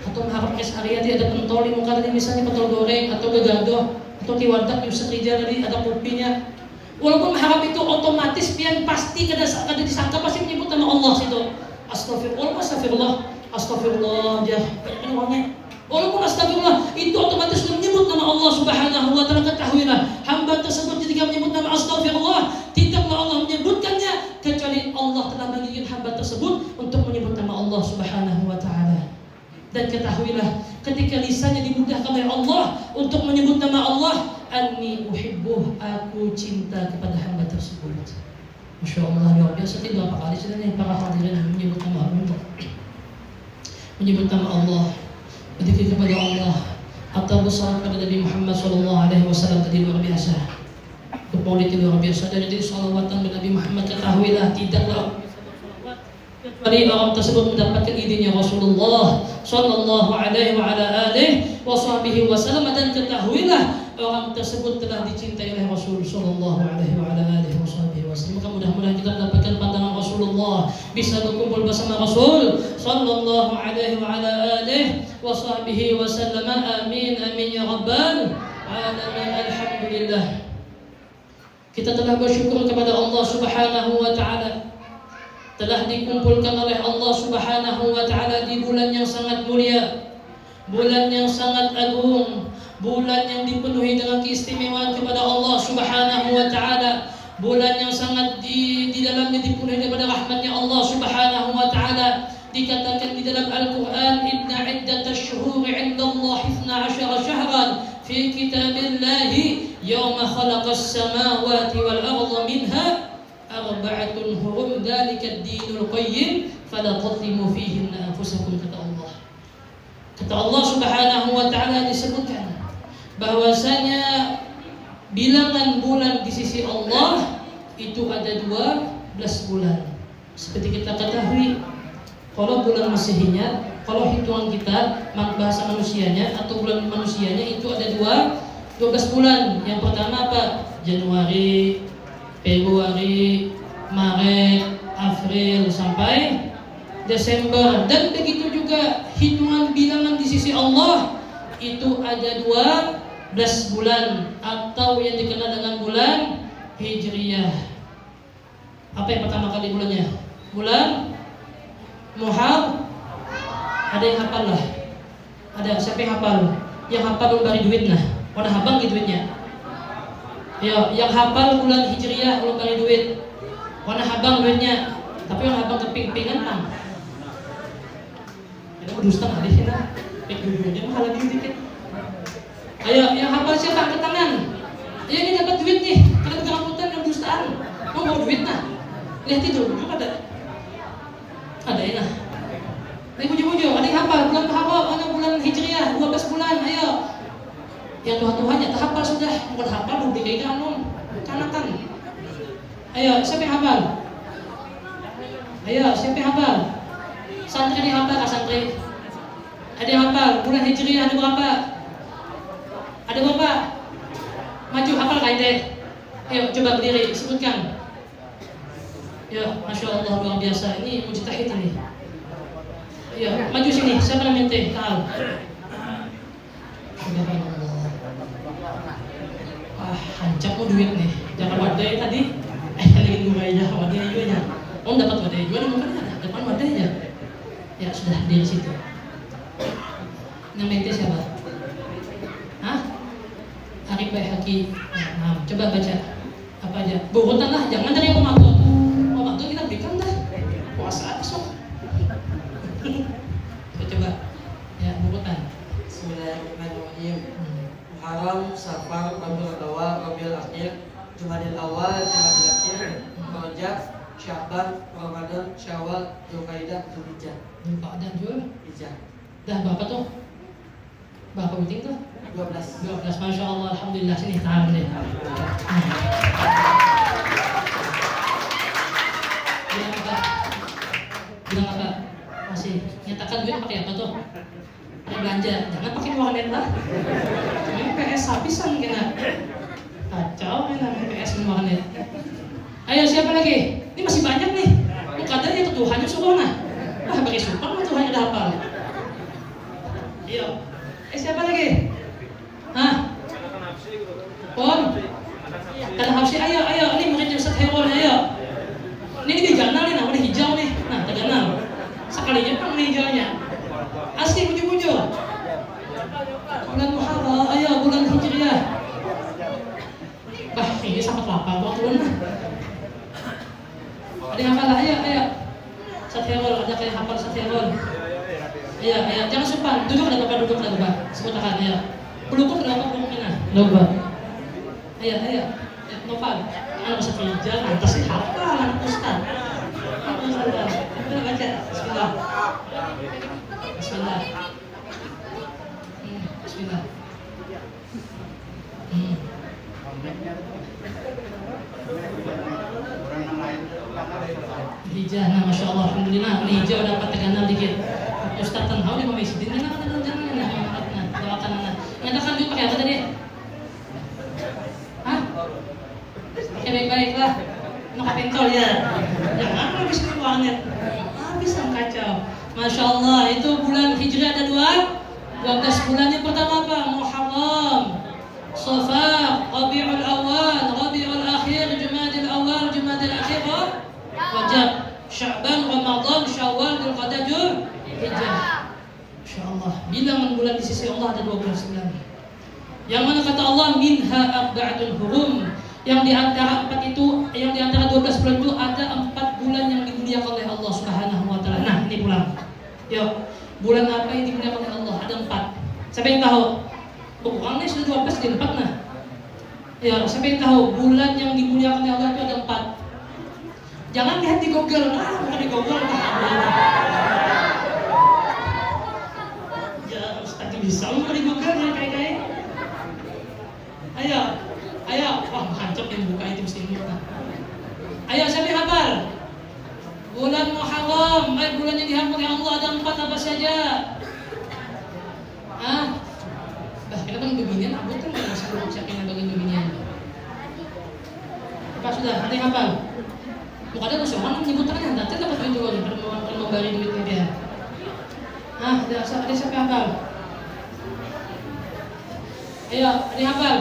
atau mengharap rest area tadi ada pentol di muka tadi, misalnya pentol goreng atau gegado atau tiwadak yang setrija tadi ada kopinya. Walaupun mengharap itu otomatis pian pasti kada disangka pasti menyebut nama Allah situ. Astagfirullah, astagfirullah, astagfirullah aja banyak uangnya. Walaupun astagfirullah itu otomatis sudah menyebut nama Allah Subhanahu wa taala. Ketahuilah hamba tersebut ketika menyebut nama astagfirullah tidaklah Allah menyebutkannya kecuali Allah telah mengizinkan hamba tersebut untuk menyebut nama Allah Subhanahu wa taala. Dan ketahuilah ketika lisannya dimudahkan oleh Allah untuk menyebut nama Allah, anni uhibbuh, aku cinta kepada hamba tersebut. Masya Allah, luar biasa. Itu berapa kali sudah nih para hadirin menyebut nama Allah, menyebut nama Allah, berzikir kepada Allah, atau bersalawat kepada Nabi Muhammad SAW tadi luar biasa. Berpolitik luar biasa. Dari salawatan kepada Nabi Muhammad, ketahuilah tidaklah kecuali orang tersebut mendapatkan idenya Rasulullah Sallallahu Alaihi Wasallam, dan ketahuilah orang tersebut telah dicintai oleh Rasul Sallallahu Alaihi Wasallam. Maka mudah-mudahan kita mendapatkan pandangan Rasulullah, bisa berkumpul bersama Rasul Sallallahu Alaihi Wasallam. Amin amin ya rabbal alamin. Alhamdulillah, kita telah bersyukur kepada Allah Subhanahu wa taala, telah dikumpulkan oleh Allah Subhanahu wa taala di bulan yang sangat mulia, bulan yang sangat agung, bulan yang dipenuhi dengan keistimewaan kepada Allah Subhanahu wa taala, bulan yang sangat di dalamnya dipenuhi daripada rahmatnya Allah Subhanahu wa taala. Dikatakan di dalam Al-Qur'an, inna iddatash shuhuri 'indallahi 12 syahran fi kitabillahi yawma khalaqas samawati wal arda minha arba'atun hurum dzalika ad-dinul qayyim fala tadhlimu fihinna anfusakum. Kata Allah Subhanahu wa taala disebutkan bahwasanya bilangan bulan di sisi Allah itu ada 12 bulan. Seperti kita ketahui, kalau bulan Masehinya, kalau hitungan kita bahasa manusianya atau bulan manusianya itu ada 12 bulan. Yang pertama apa? Januari, Februari, Maret, April sampai Desember. Dan begitu juga hitungan bilangan di sisi Allah itu ada 12 bulan atau yang dikenal dengan bulan Hijriyah. Apa yang pertama kali bulannya? Bulan Muharram. Ada yang hafal lah? Ada siapa yang hafal? Yang hafal memberi duit nah. Mana habang gitu duitnya? Ya, yang hafal bulan Hijriyah belum bagi duit. Warna habang duitnya. Tapi orang habang keping-pingan bang. Ini berdusta nggak di sini? Duitnya mahal lagi dikit. Ayo, yang hafal siapa? Angkat tangan. Ayo, ini dapat duit nih. Kalian pegang rambutan dan dustaan. Mau bawa duit nah? Lihat itu, ada. Ada ya nah. Ini buju-buju. Ada yang hafal bulan Muharram, ada bulan Hijriyah 12 bulan. Ayo. Yang Tuhan-Tuhannya tak hafal sudah, bukan hafal udah kayak kanun, kanakan. Ayo, siapa yang hafal? Ayo, siapa yang hafal? Santri ini hafal, santri. Ada yang hafal? Bulan Hijriah ada berapa? Ada berapa? Maju hafal kaide. Ayo, coba berdiri, sebutkan. Ya, Masya Allah luar biasa. Ini mujtahid ini. Ayo, maju sini. Siapa namanya teh? Tahu. Subhanallah. Hancap mau duit nih. Jangan wadai tadi. Lagi nungguin wadai juga nya. Om dapat wadai juga di muka ada. Depan wadai aja. Ya sudah di situ. Namanya siapa? Hah? Arif Baihaqi. Nah, coba baca apa aja. Burutan lah, jangan dari Ramadan. Ramadan kita berikan dah. Puasa besok. Coba. Ya, burutan. Bismillahirrahmanirrahim. Muharram, Safar, Rabiul Awal, Rabiul Akhir, Jumadil Awal, Jumadil Akhir, Rajab, Sya'ban, Ramadan, Syawal, Dzulqa'dah, Dzulhijjah. Dzulhijjah. Dah berapa tuh? Berapa penting tuh? 12. 12. Masya Allah, alhamdulillah. Sini tahan deh. Bilang apa? Bilang apa? Masih nyatakan duit pakai apa tuh? Pakai belanja. Jangan pakai wallet lah. PS habisan kena. Kacau kan PS warnet. Ayo siapa lagi? Ini masih banyak nih. Kadang itu Tuhannya suruh nah. Wah, pakai sumpah mah Tuhannya udah hafal. Iya. Siapa lagi? Hah? Pon? Kata Hafsi, ayo, ini murid Ustaz Herol, ayo. Ini diganal nih, namanya hijau nih. Nah, terganal. Sekalinya pang nih hijaunya. Asli bujur-bujur. Bulan Muharram, ayo bulan Hijriah. Bah, ini sangat lapar kok turun. Ada yang hafal, ayo. Ustaz Herol, ada kayak hafal Ustaz Herol. Iya, jangan sumpah. Duduk ada bapak. Sebutakan, ayo. Pelukuk ada apa pelukuknya? Loba. Ayo. Novel. Anak Ustaz Rijal, atas hafal anak Ustaz. Kita baca. Bismillah. Bismillah. Hijau, nah Masya Allah, Alhamdulillah. Ini hijau dapat terganal dikit. Ustaz Tanhau di Mamaisudin, jangan doakan anak. Ngadakan dulu pakai apa tadi? Hah? Pakai baik-baik lah. Nak pentol ya. Jangan habis uangnya. Habis kacau. Masya Allah, itu bulan Hijriah ada 12 bulan. Yang pertama apa? Muharram, Safar, Rabiul Awal, Rabiul Akhir, Jumadil Awal, Jumadil Akhir, Rajab, Sya'ban, Ramadan, Syawal, Dzulqa'dah, Hijrah. Masya Allah, bilangan bulan di sisi Allah ada 12 bulan. Yang mana kata Allah minha arba'atun hurum. Yang di antara 12 bulan itu ada 4 bulan yang dimuliakan oleh Allah Subhanahu wa taala. Nah, ini bulan. Yuk, bulan apa yang dimuliakan oleh Allah? Ada 4. Siapa yang tahu? Bukannya sudah 12 di 4 nah. Ya, siapa yang tahu bulan yang dimuliakan oleh Allah itu ada 4. Jangan lihat di Google. Bukan di Google. Ya, Ustaz bisa bukan di Google ya kayak. Ayo, wah hancur yang buka itu mesti ini. Ayo, siapa yang hafal? Bulan Muharram, bulan yang dihafal oleh Allah ada 4 apa saja? Kita kan beginian, abut kan nggak bisa siapa yang bagian beginian. Apa sudah? Ada yang hafal? Bukan ada musuhan menyebutannya, nanti dapat duit dulu, kalau mau bagi duitnya dia. Ada siapa yang hafal? Ayo, ada yang hafal?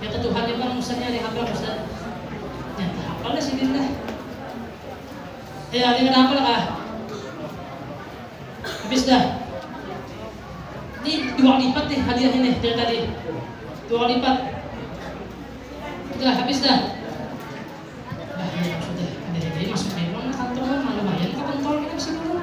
Ya Tuhan yang bang, Ustaznya ada yang hafal Ustaz. Ya hafal lah sini lah. Ayo, ada yang hafal kah? Habis dah. Ini 2 lipat nih hadiahnya nih dari tadi. 2 lipat. Udah habis dah. Sudah. Ada masuk memang kantor mah lumayan ke kontol kita sih dulu.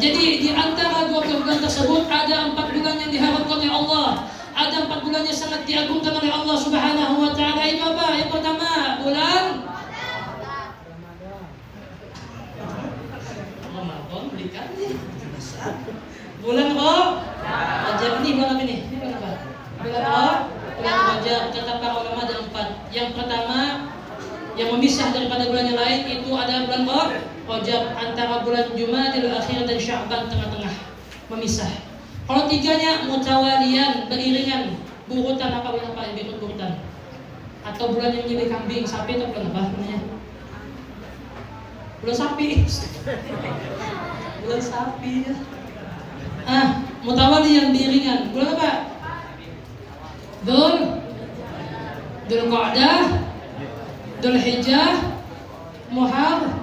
Jadi di antara 12 bulan tersebut ada 4 bulan yang diharapkan oleh Allah. Ada 4 bulan yang sangat diagungkan oleh Allah Subhanahu wa taala. Itu apa? Yang pertama, bulan Ramadan berikan nih. Bulan Rajab ini bulan apa ini? Ini bulan apa? Bulan Rajab. Kata para ulama ada 4. Yang pertama yang memisah daripada bulan yang lain itu ada bulan Rajab antara bulan Jumadil Akhir dan Sya'ban tengah-tengah memisah. Kalau 3-nya mutawalian beriringan burutan apa yang burutan atau bulan yang menyembelih kambing sapi atau bulan apa namanya? Bulan sapi. Bulan sapi ya. Mutawalian beriringan bulan apa? Dzulqa'dah, Dzulhijjah, Muharram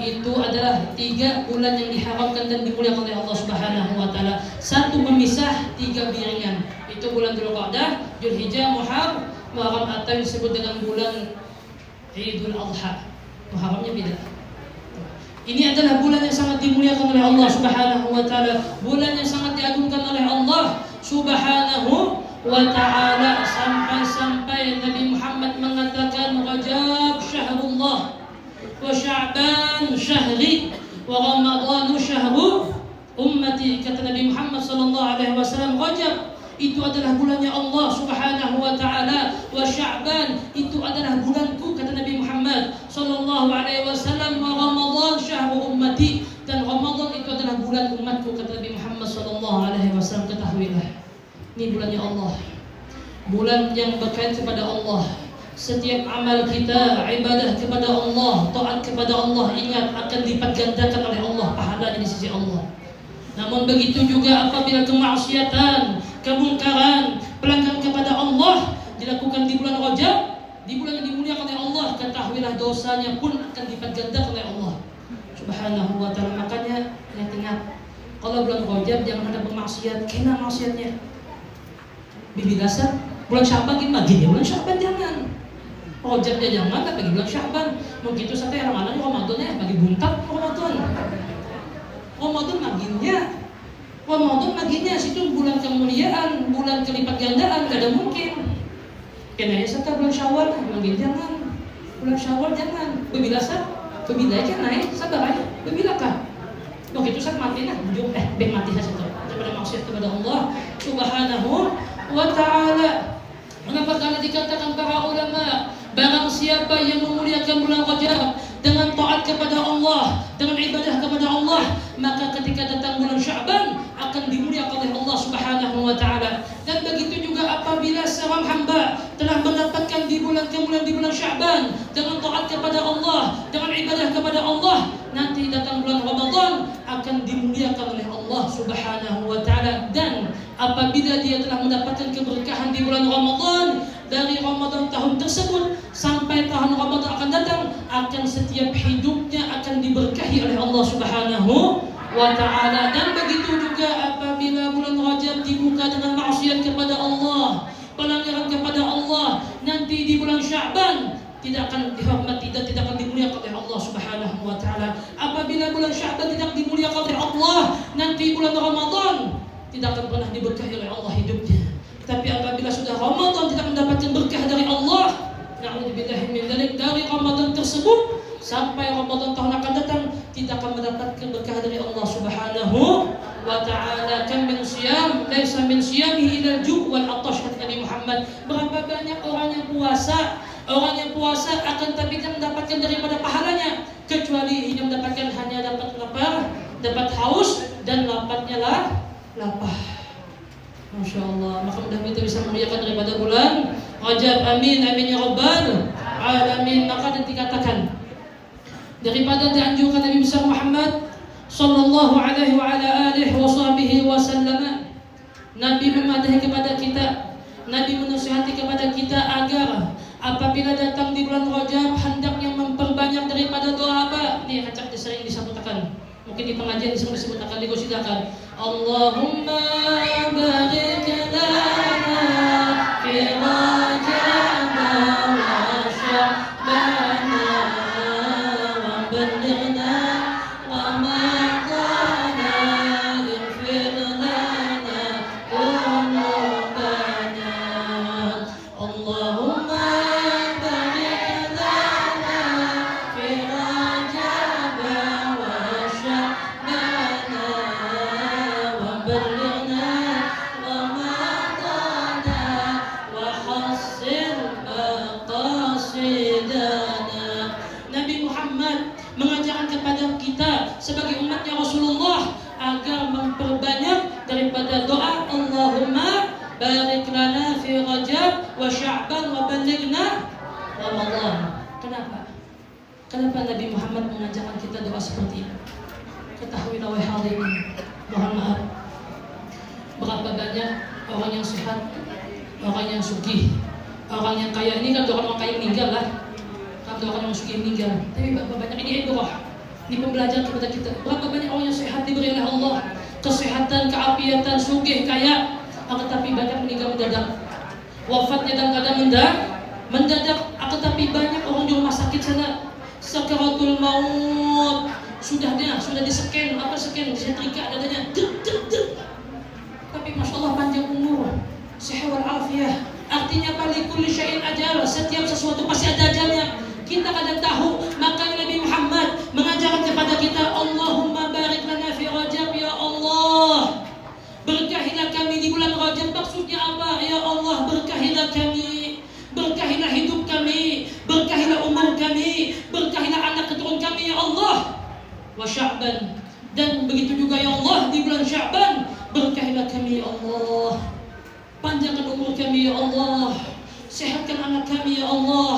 itu adalah 3 bulan yang diharamkan dan dimuliakan oleh Allah Subhanahu wa taala. 1 memisah, 3 biringan. Itu bulan Dzulqa'dah, Dzulhijjah, Muharram atau disebut dengan bulan Idul Adha. Muharramnya beda. Ini adalah bulan yang sangat dimuliakan oleh Allah Subhanahu wa taala, bulan yang sangat diagungkan oleh Allah Subhanahu wa taala, sampai Nabi Muhammad mengatakan Rajab syahrullah wa Sya'ban syahri wa Ramadan syahru ummati. Kata Nabi Muhammad sallallahu alaihi wasallam, Rajab itu adalah bulannya Allah Subhanahu wa taala, wa Sya'ban itu adalah bulanku kata Nabi Muhammad sallallahu alaihi wasallam, wa Ramadan syahru ummati, dan Ramadan itu adalah bulan umatku kata Nabi Muhammad sallallahu alaihi wasallam. Ketahuilah, ini bulannya Allah, bulan yang berkait kepada Allah, setiap amal kita, ibadah kepada Allah, taat kepada Allah, ingat akan lipat gandakan oleh Allah pahalanya di sisi Allah. Namun begitu juga apabila kemaksiatan, kemungkaran, pelanggaran kepada Allah dilakukan di bulan Rajab, di bulan yang dimuliakan oleh Allah, ketahuilah dosanya pun akan lipat gandakan oleh Allah Subhanahu wa ta'ala. Makanya ingat-ingat, kalau bulan Rajab jangan ada bermaksiat, kena maksiatnya. Bibi dasar bulan Syaban gimana? Gini bulan Syaban jangan. Rajabnya jangan, bagi bulan Syaban. Begitu sampai orang-orang Ramadannya bagi buntak Ramadan. Ramadan maginnya situ bulan kemuliaan, bulan kelipat gandaan, gak ada mungkin. Kena ya serta bulan Syawal, magin jangan. Bulan Syawal jangan. Bibi dasar, bibi aja naik, sabar aja. Bibi lakah. Begitu saat mati nah, mati saja daripada maksiat kepada Allah Subhanahu wa ta'ala. Kenapa karena dikatakan para ulama, barang siapa yang memuliakan bulan Rajab dengan taat kepada Allah, dengan ibadah kepada Allah, maka ketika datang bulan Sya'ban akan dimuliakan oleh Allah Subhanahu wa ta'ala. Dan begitu juga apabila seorang hamba telah mendapatkan di bulan kemuliaan di bulan Sya'ban dengan taat kepada Allah, dengan ibadah kepada Allah, nanti datang bulan Ramadan akan dimuliakan oleh Allah Subhanahu wa ta'ala. Dan apabila dia telah mendapatkan keberkahan di bulan Ramadan, dari Ramadan tahun tersebut sampai tahun Ramadan akan datang, akan setiap hidupnya akan diberkahi oleh Allah Subhanahu wa ta'ala. Dan begitu juga apabila bulan Rajab dibuka dengan maksiat kepada Allah, pelanggaran kepada Allah, nanti di bulan Sya'ban tidak akan dihormati dan tidak akan dimuliakan oleh Allah Subhanahu wa ta'ala. Apabila bulan Sya'ban tidak dimuliakan oleh Allah, nanti bulan Ramadan tidak akan pernah diberkahi oleh Allah hidupnya. Tapi apabila sudah Ramadan tidak mendapatkan berkah dari Allah, na'udzubillahi min dzalik, dari Ramadan tersebut sampai Ramadan tahun akan datang tidak akan mendapatkan berkah dari Allah Subhanahu wa ta'ala. Kam min siyam laisa min siyamihi illa al-ju' wal 'atash, kata Nabi Muhammad. Berapa banyak orang yang puasa akan tapi tidak mendapatkan daripada pahalanya, kecuali yang mendapatkan hanya dapat lapar, dapat haus, dan lapatnya lapar. Masya Allah. Maka mudah-mudahan kita bisa memuliakan daripada bulan Rajab. Amin, amin ya rabbal alamin. Maka dikatakan daripada dianjurkan Nabi besar Muhammad sallallahu alaihi wa ala alihi wa sahbihi wa sallam, Nabi memadahi kepada kita, Nabi menasihati kepada kita agar apabila datang di bulan Rajab hendaknya memperbanyak daripada doa apa? Ini acak sering disebutkan. Mungkin di pengajian disebutkan, digosidakan. Allahumma barik lana fi Rajab wa Sya'ban wa ballighna Ramadan, ighfir lana dhunubana. Allahumma barik lana fi Rajab wa Sya'ban wa ballighna Ramadan wa hassin maqasidana. Nabi Muhammad mengajarkan kepada kita sebagai umatnya Rasulullah agar memperbanyak daripada doa Allahumma barik lana fi Rajab wa Sya'ban wa ballighna Ramadan. Kenapa Nabi Muhammad mengajarkan kita doa seperti ini? Ketahuilah wahai hadirin, mohon maaf, berapa banyak orang yang sehat, orang yang sugih, orang yang kaya. Ini kan orang kaya meninggal lah, kan orang yang sugih meninggal. Tapi berapa banyak ini ibrah, ini pembelajaran kepada kita. Berapa banyak orang yang sehat diberi oleh Allah, kesehatan, keafiatan, sugih, kaya, akan tapi banyak meninggal mendadak, wafatnya dan kadang mendadak. Akan tapi banyak orang di rumah sakit sana, sakaratul maut, sudah di-scan, disetrika dadanya, tapi masya Allah panjang umur, sehat wal afiyah. Artinya apa? Likulli syai'in ajal, setiap sesuatu pasti ada ajalnya. Kita kadang tahu, makanya Nabi Muhammad mengajarkan kepada kita, Allahumma barik lana fi Rajab, ya Allah, berkahilah kami di bulan Rajab. Maksudnya apa? Ya Allah, berkahilah kami, berkahilah hidup kami, berkahilah umur kami, berkahilah anak keturunan kami, ya Allah. Wa Sya'ban, dan begitu juga ya Allah di bulan Sya'ban, berkahilah kami ya Allah, panjangkan umur kami ya Allah, sehatkan anak kami ya Allah,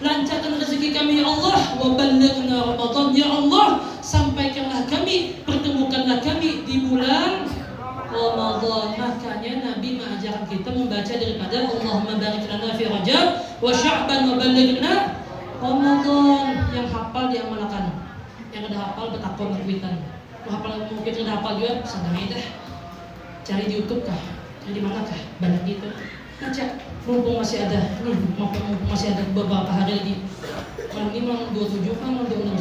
lancarkan rezeki kami ya Allah, wa ballighna Ramadan ya Allah, sampaikanlah kami, pertemukanlah kami di bulan Ramadan. Makanya Nabi mengajarkan kita membaca daripada Allahumma barik lana fi Rajab wa Sya'ban wa ballighna Ramadan. Yang hafal diamalkan, yang ada hafal bertakwa berkuitan. Hafal mungkin tidak hafal juga, sadar dah. Cari di YouTube kah? Cari di mana kah? Banyak gitu. Baca, mumpung masih ada. Mumpung masih ada beberapa hari lagi. Malam ini malam 27 kan malam 26.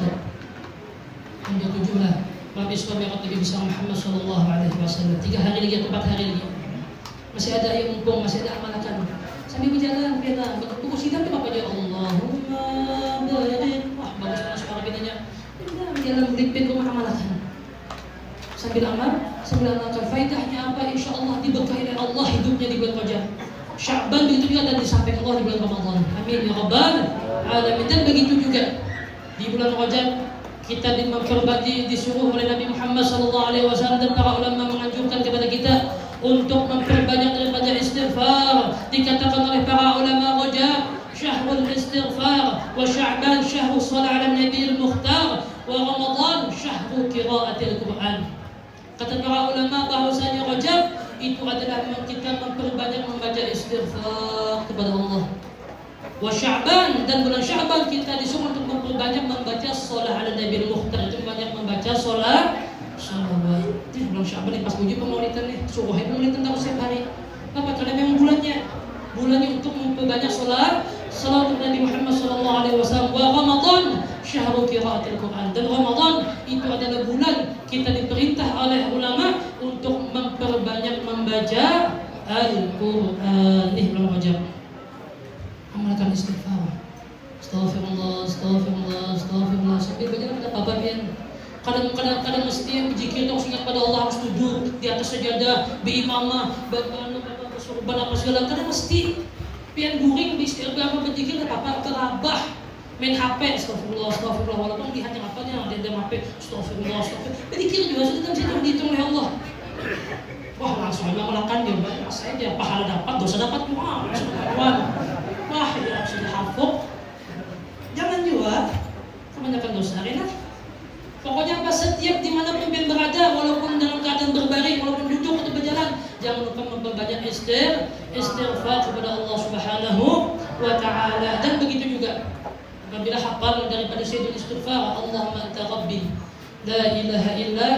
Malam 27 lah. Malam Isra Mi'raj Nabi besar Muhammad sallallahu alaihi wasallam. 3 hari lagi atau 4 hari lagi. Masih ada yang mumpung masih ada amalkan. Sambil berjalan biarlah buku sidang kenapa dia Allahumma barik. Wah, bagus banget suara kitanya. Jalan melipit rumah amalkan. Sambil amalkan faedahnya apa? Insya Allah diberkahi oleh Allah hidupnya di bulan Rajab. Sya'ban begitu juga dan disampaikan Allah di bulan Ramadan. Amin ya rabbal alamin. Dan begitu juga di bulan Rajab kita disuruh oleh Nabi Muhammad SAW dan para ulama menganjurkan kepada kita untuk memperbanyak daripada istighfar. Dikatakan oleh para ulama Rajab syahrul istighfar, wa Sya'ban syahrul salat ala Nabi al-Mukhtar, wa Ramadan syahrul qiraatil Quran. Kata para ulama bahwasanya Rajab itu adalah kita memperbanyak membaca istighfar kepada Allah. Wa Sya'ban, dan bulan Sya'ban kita disuruh untuk memperbanyak membaca salat ala Nabi al-Mukhtar, itu banyak membaca salawat. Di bulan Sya'ban ini pas puji pemaulidan nih, suruh pemaulidan terus setiap hari. Kenapa? Karena memang bulannya untuk memperbanyak salat Nabi Muhammad sallallahu alaihi wasallam. Wa Ramadan syahrul qiraatil Quran, dan Ramadan itu adalah bulan kita diperintah oleh ulama untuk memperbanyak membaca Al-Quran. Ini bulan Rajab. Amalkan istighfar. Astaghfirullah. Sambil berjalan pada bab yang kadang-kadang mesti berzikir terus ingat pada Allah, harus duduk di atas sajadah, beimamah, bersurban apa segala. Kadang mesti pian guring beristighfar berzikir tak apa terabah. Main HP, astagfirullah, walaupun lihat yang apa dia HP, astagfirullah. Berzikir juga sudah tidak dihitung oleh Allah. Wah, langsung melakukan dia, saya dia pahala dapat, dosa dapat, wah, ya sudah hafal. Jangan juga kebanyakan dosa, enak. Pokoknya apa, setiap dimanapun pian berada, walaupun dalam keadaan berbaring, walaupun duduk atau berjalan, jangan lupa memperbanyak istighfar kepada Allah Subhanahu wa Ta'ala. Dan begitu juga apabila hafal daripada sayyidul istighfar, Allahumma anta rabbi la ilaha illa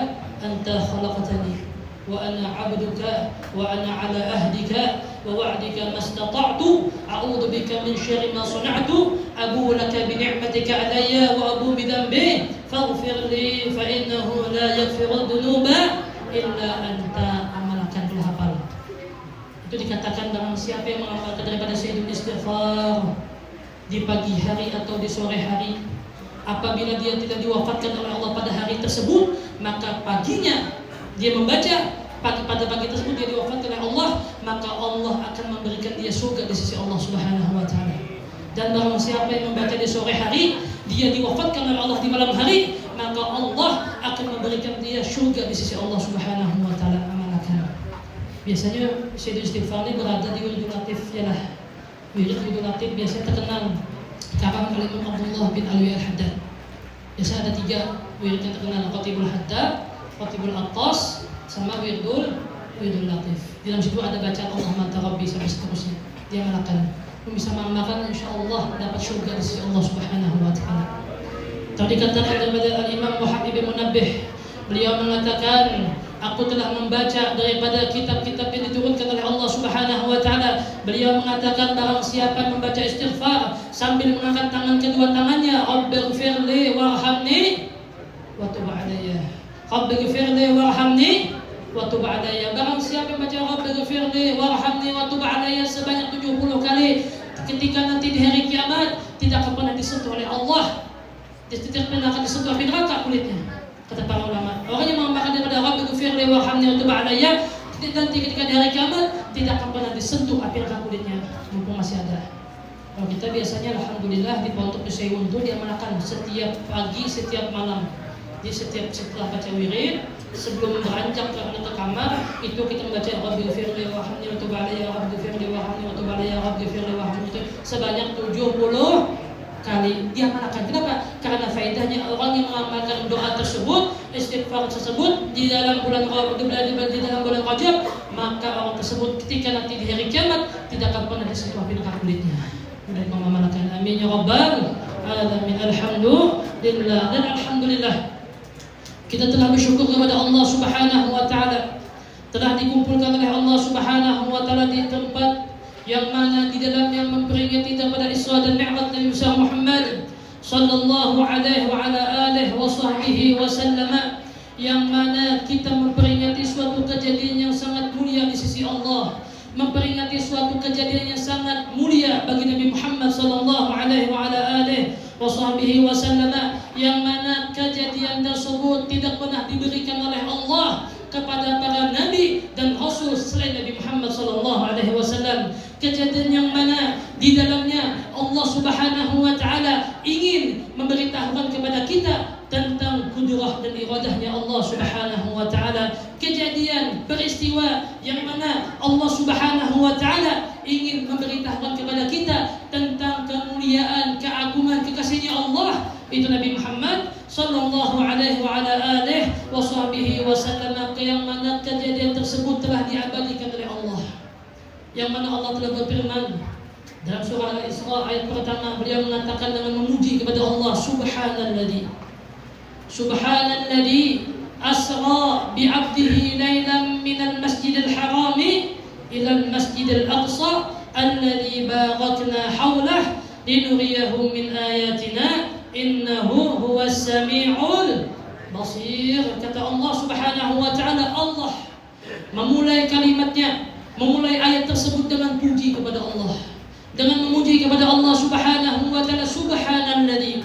anta khalaqtani wa ana 'abduka wa ana 'ala ahdika wa wa'dika mastata'tu a'udzu bika min syarri ma sana'tu abu laka bi ni'matika 'alayya wa abu bi dhanbi faghfir li fa innahu la yaghfiru dhunuba illa anta. Amalkan dulu hafal. Itu dikatakan dalam siapa yang mengamalkan daripada sayyidul istighfar di pagi hari atau di sore hari, apabila dia tidak diwafatkan oleh Allah pada hari tersebut, maka paginya dia membaca, pada pagi tersebut dia diwafatkan oleh Allah, maka Allah akan memberikan dia surga di sisi Allah Subhanahu wa Ta'ala. Dan barang siapa yang membaca di sore hari, dia diwafatkan oleh Allah di malam hari, maka Allah akan memberikan dia surga di sisi Allah Subhanahu wa Ta'ala. Amalkan. Biasanya sayyidul istighfar ini berada di wiridul latif yalah. Wiridul latif biasanya terkenal karang oleh Imam Abdullah bin Alwi al-Haddad. Biasa ada 3 wirid yang terkenal, Qatibul Haddad, Qatibul Attas, sama wiridul latif. Di dalam situ ada bacaan Allahumma anta rabbi sampai seterusnya. Dia melakukan, bisa mengamalkan, insyaallah mendapat surga di sisi Allah Subhanahu wa Ta'ala. Tadi dikatakan daripada Al-Imam Wahab bin Munabbih, beliau mengatakan, aku telah membaca daripada kitab-kitab yang diturunkan oleh Allah Subhanahu wa Ta'ala. Beliau mengatakan barang siapa yang membaca istighfar sambil mengangkat tangan kedua tangannya, Rabbighfirli warhamni wa tub alayya. Rabbighfirli warhamni wa tub alayya. Barang siapa yang baca Rabbighfirli warhamni wa tub alayya sebanyak 70 kali, ketika nanti di hari kiamat tidak akan pernah disentuh oleh Allah. Tidak pernah akan disentuh api neraka kulitnya. Kata para ulama, orang yang mengamalkan daripada Rabbighfirli warhamni wa tub alayya, nanti ketika di hari kiamat tidak akan pernah disentuh api neraka kulitnya, mumpung masih ada. Kalau kita biasanya alhamdulillah di Pondok Nusaywun itu diamalkan setiap pagi, setiap malam. Jadi setelah baca wirid, sebelum beranjak ke kamar, itu kita membaca Rabbighfirli warhamni wa tub alayya, Rabbighfirli warhamni wa tub alayya, Rabbighfirli warhamni, sebanyak 70 kali diamalkan. Kenapa? Karena faedahnya orang yang mengamalkan doa tersebut, istighfar tersebut di dalam bulan Rajab, maka orang tersebut ketika nanti di hari kiamat tidak akan pernah disentuh api neraka kulitnya. Dan mengamalkan. Amin ya rabbal alamin. Alhamdulillah. Dan alhamdulillah kita telah bersyukur kepada Allah Subhanahu wa taala, telah dikumpulkan oleh Allah Subhanahu wa taala di tempat yang mana di dalam yang memperingati daripada Isra dan Mi'raj Nabi besar Muhammad sallallahu alaihi wa ala alihi wa sahbihi wa sallama, yang mana kita memperingati suatu kejadian yang sangat mulia di sisi Allah, memperingati suatu kejadian yang sangat mulia bagi Nabi Muhammad sallallahu alaihi wa ala alihi wa sahbihi wa sallama, yang mana kejadian tersebut tidak pernah diberikan oleh Allah kepada para nabi dan rasul selain Nabi Muhammad sallallahu alaihi wasallam. Kejadian yang mana di dalamnya Allah Subhanahu wa taala ingin memberitahukan kepada kita tentang kudrah dan iradahnya Allah Subhanahu wa taala. Kejadian peristiwa yang mana Allah Subhanahu wa taala ingin memberitahukan kepada kita tentang kemuliaan, keagungan, kekasihnya Allah, itu Nabi Muhammad sallallahu alaihi wa ala alihi wa sahbihi wa sallam, yang mana kejadian tersebut telah diabadikan oleh Allah, yang mana Allah telah berfirman dalam surah Al-Isra ayat pertama, beliau mengatakan dengan memuji kepada Allah, Subhanalladzi asra bi'abdihi lailan minal masjidil harami ilal masjidil aqsa alladzi barakna haulah linuriyahu min ayatina innahu huwas sami'ul basir. Kata Allah Subhanahu wa taala, Allah memulai kalimatnya, memulai ayat tersebut dengan puji kepada Allah, dengan memuji kepada Allah Subhanahu wa taala. Subhanalladzi,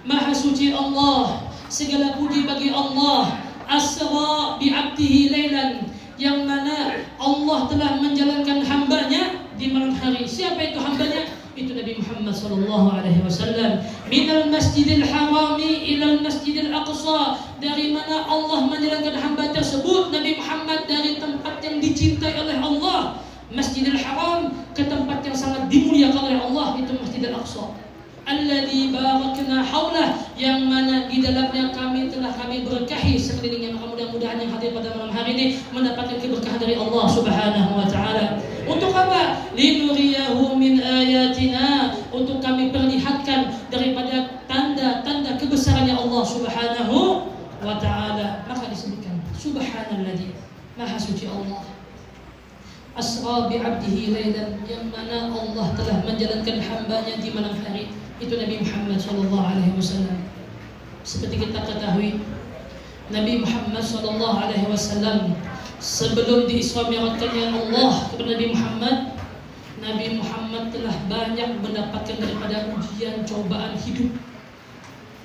maha suci Allah, segala puji bagi Allah. Asra bi'abdihi lailan, yang mana Allah telah menjalankan hambanya di malam hari. Siapa itu hambanya? Itu Nabi Muhammad sallallahu alaihi wasallam. Minal masjidil harami ilal masjidil aqsa, dari mana Allah menjalankan hamba tersebut Nabi Muhammad dari tempat yang dicintai oleh Allah, Masjidil Haram, ke tempat yang sangat dimuliakan oleh Allah, itu Masjidil Aqsa. Alladzi barakna haulah, yang mana di dalamnya kami berkahi sekelilingnya. Maka mudah-mudahan yang hadir pada malam hari ini mendapatkan keberkahan dari Allah Subhanahu wa taala. Untuk apa? Linuriyahu min ayatina, untuk kami perlihatkan daripada tanda-tanda kebesarannya Allah Subhanahu wa taala. Maka disebutkan Subhanalladzi, maha suci Allah. Asra bi'abdihi lailan, yang mana Allah telah menjalankan hambanya di malam hari, itu Nabi Muhammad sallallahu alaihi wasallam. Seperti kita ketahui, Nabi Muhammad sallallahu alaihi wasallam sebelum diisra mi'rajkannya Allah kepada Nabi Muhammad telah banyak mendapatkan daripada ujian cobaan hidup.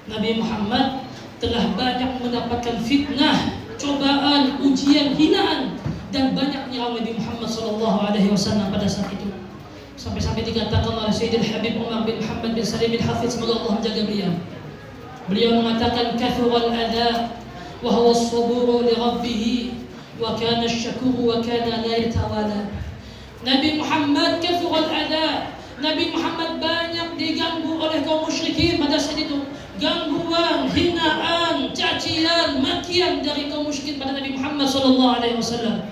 Nabi Muhammad telah banyak mendapatkan fitnah, cobaan, ujian, hinaan, dan banyak nyerang Nabi Muhammad sallallahu alaihi wasallam pada saat itu. Sampai-sampai dikatakan oleh Sayyidil Habib Umar bin Muhammad bin Salim al-Hafiz, semoga Allah menjaga beliau. Beliau mengatakan kathural adha wa huwa as-saburu li rabbih wa kana asy-syakuru wa kana la yatawala. Nabi Muhammad kathural adha, Nabi Muhammad banyak diganggu oleh kaum musyrikin pada saat itu. Gangguan, hinaan, cacian, makian dari kaum musyrikin pada Nabi Muhammad sallallahu alaihi wasallam.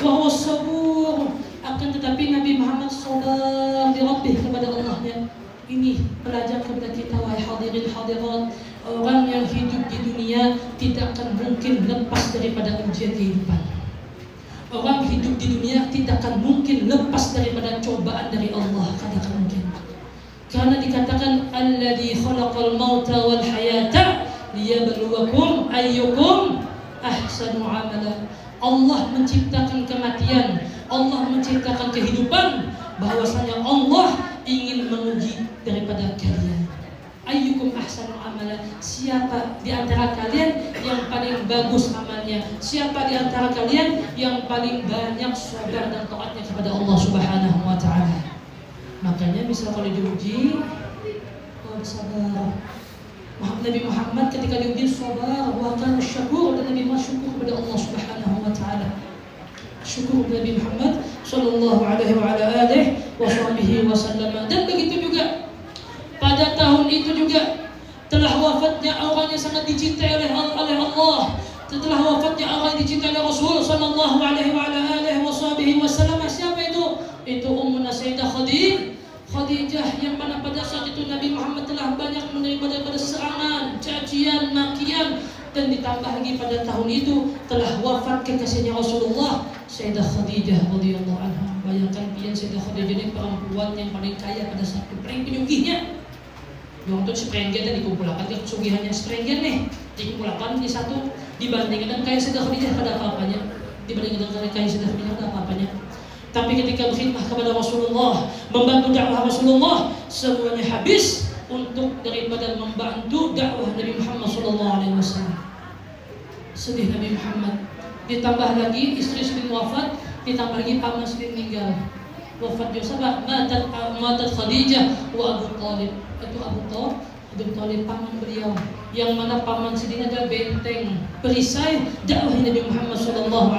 Wa huwa as-sabur, akan tetapi Nabi Muhammad sabar di Rabbih, kepada Allahnya. Ini pelajar kepada kita, wahai hadirin hadirat, orang yang hidup di dunia tidak akan mungkin lepas daripada ujian kehidupan. Orang hidup di dunia tidak akan mungkin lepas daripada cobaan dari Allah, tidak akan mungkin. Karena dikatakan alladzi khalaqal mauta wal hayata liyabluwakum ayyukum ahsanu amala. Allah menciptakan kematian, Allah menciptakan kehidupan, bahwasanya Allah ingin menguji daripada kalian. Ayyukum ahsanu amala, siapa di antara kalian yang paling bagus amalnya? Siapa di antara kalian yang paling banyak sabar dan taatnya kepada Allah Subhanahu wa taala? Makanya misal kalau diuji, sabar. Nabi Muhammad ketika diuji sabar, wa kana syakur, dan Nabi Muhammad syukur kepada Allah Subhanahu wa taala. Syukur kepada Nabi Muhammad sallallahu alaihi wa ala alihi wa sahbihi wa sallam. Dan begitu juga pada tahun itu juga telah wafatnya orang yang sangat dicintai oleh Allah. Setelah wafatnya orang yang dicintai oleh Rasul sallallahu alaihi wasallam. Siapa itu? Itu Ummuna Sayyidah Khadijah, yang mana pada saat itu Nabi Muhammad telah banyak menerima daripada serangan, cacian, makian, dan ditambah lagi pada tahun itu telah wafat kekasihnya Rasulullah, Sayyidah Khadijah radhiyallahu anha. Bayangkan pian Sayyidah Khadijah ini perempuan yang paling kaya pada saat itu, paling penyugihnya. Yang itu seperenggan dan dikumpulkan ke kesugihannya seperenggan nih, dikumpulkan di satu, dibandingkan dengan kaya Sayyidah Khadijah ada apa-apanya, dibandingkan dengan kaya Sayyidah Khadijah ada apa-apanya. Tapi ketika berkhidmah kepada Rasulullah, membantu dakwah Rasulullah, semuanya habis untuk daripada membantu dakwah Nabi Muhammad SAW. Sedih Nabi Muhammad. Ditambah lagi istri sering wafat, ditambah lagi paman sering meninggal. Wafat juga matat Khadijah wa Abu Talib. Itu Abu Talib paman beliau, yang mana paman sendiri adalah benteng perisai dakwah Nabi Muhammad SAW.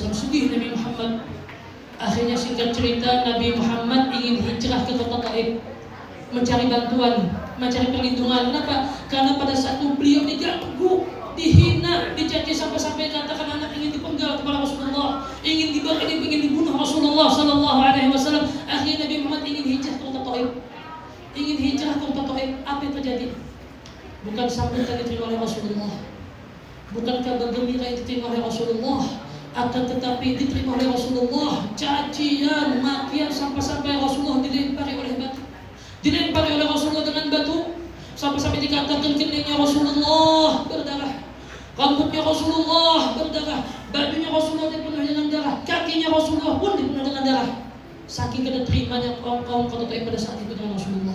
Sedih Nabi Muhammad. Akhirnya singkat cerita, Nabi Muhammad ingin hijrah ke kota Taif, mencari bantuan, mencari perlindungan. Kenapa? Karena pada saat itu beliau diganggu, dihina, dicaci sampai katakan anak ingin dipenggal kepada Rasulullah, ingin dibunuh Rasulullah sallallahu alaihi wasallam. Akhirnya Nabi Muhammad ingin hijrah ke kota Taif. Apa yang terjadi? Bukan sambutan diterima oleh Rasulullah, bukan kabar gembira yang diterima oleh Rasulullah, akan tetapi diterima oleh Rasulullah cacian, makian, sampai Rasulullah dilempari oleh Rasulullah dengan batu, sampai dikatakan keningnya Rasulullah berdarah, rambutnya Rasulullah berdarah, bajunya Rasulullah dipenuhi dengan darah, kakinya Rasulullah pun dipenuhi dengan darah. Saking kada terimanya kaum kota Taif pada saat itu dengan Rasulullah.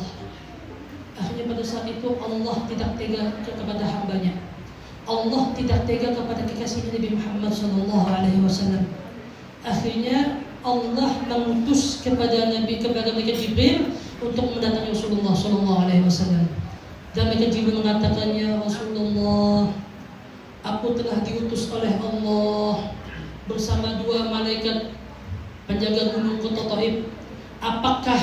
Akhirnya pada saat itu Allah tidak tega kepada hambanya. Allah tidak tega kepada kekasihnya Nabi Muhammad SAW. Akhirnya Allah mengutus kepada Malaikat Jibril untuk mendatangi Rasulullah SAW. Dan Malaikat Jibril mengatakan, ya Rasulullah, aku telah diutus oleh Allah bersama 2 malaikat penjaga gunung kota Taif. Apakah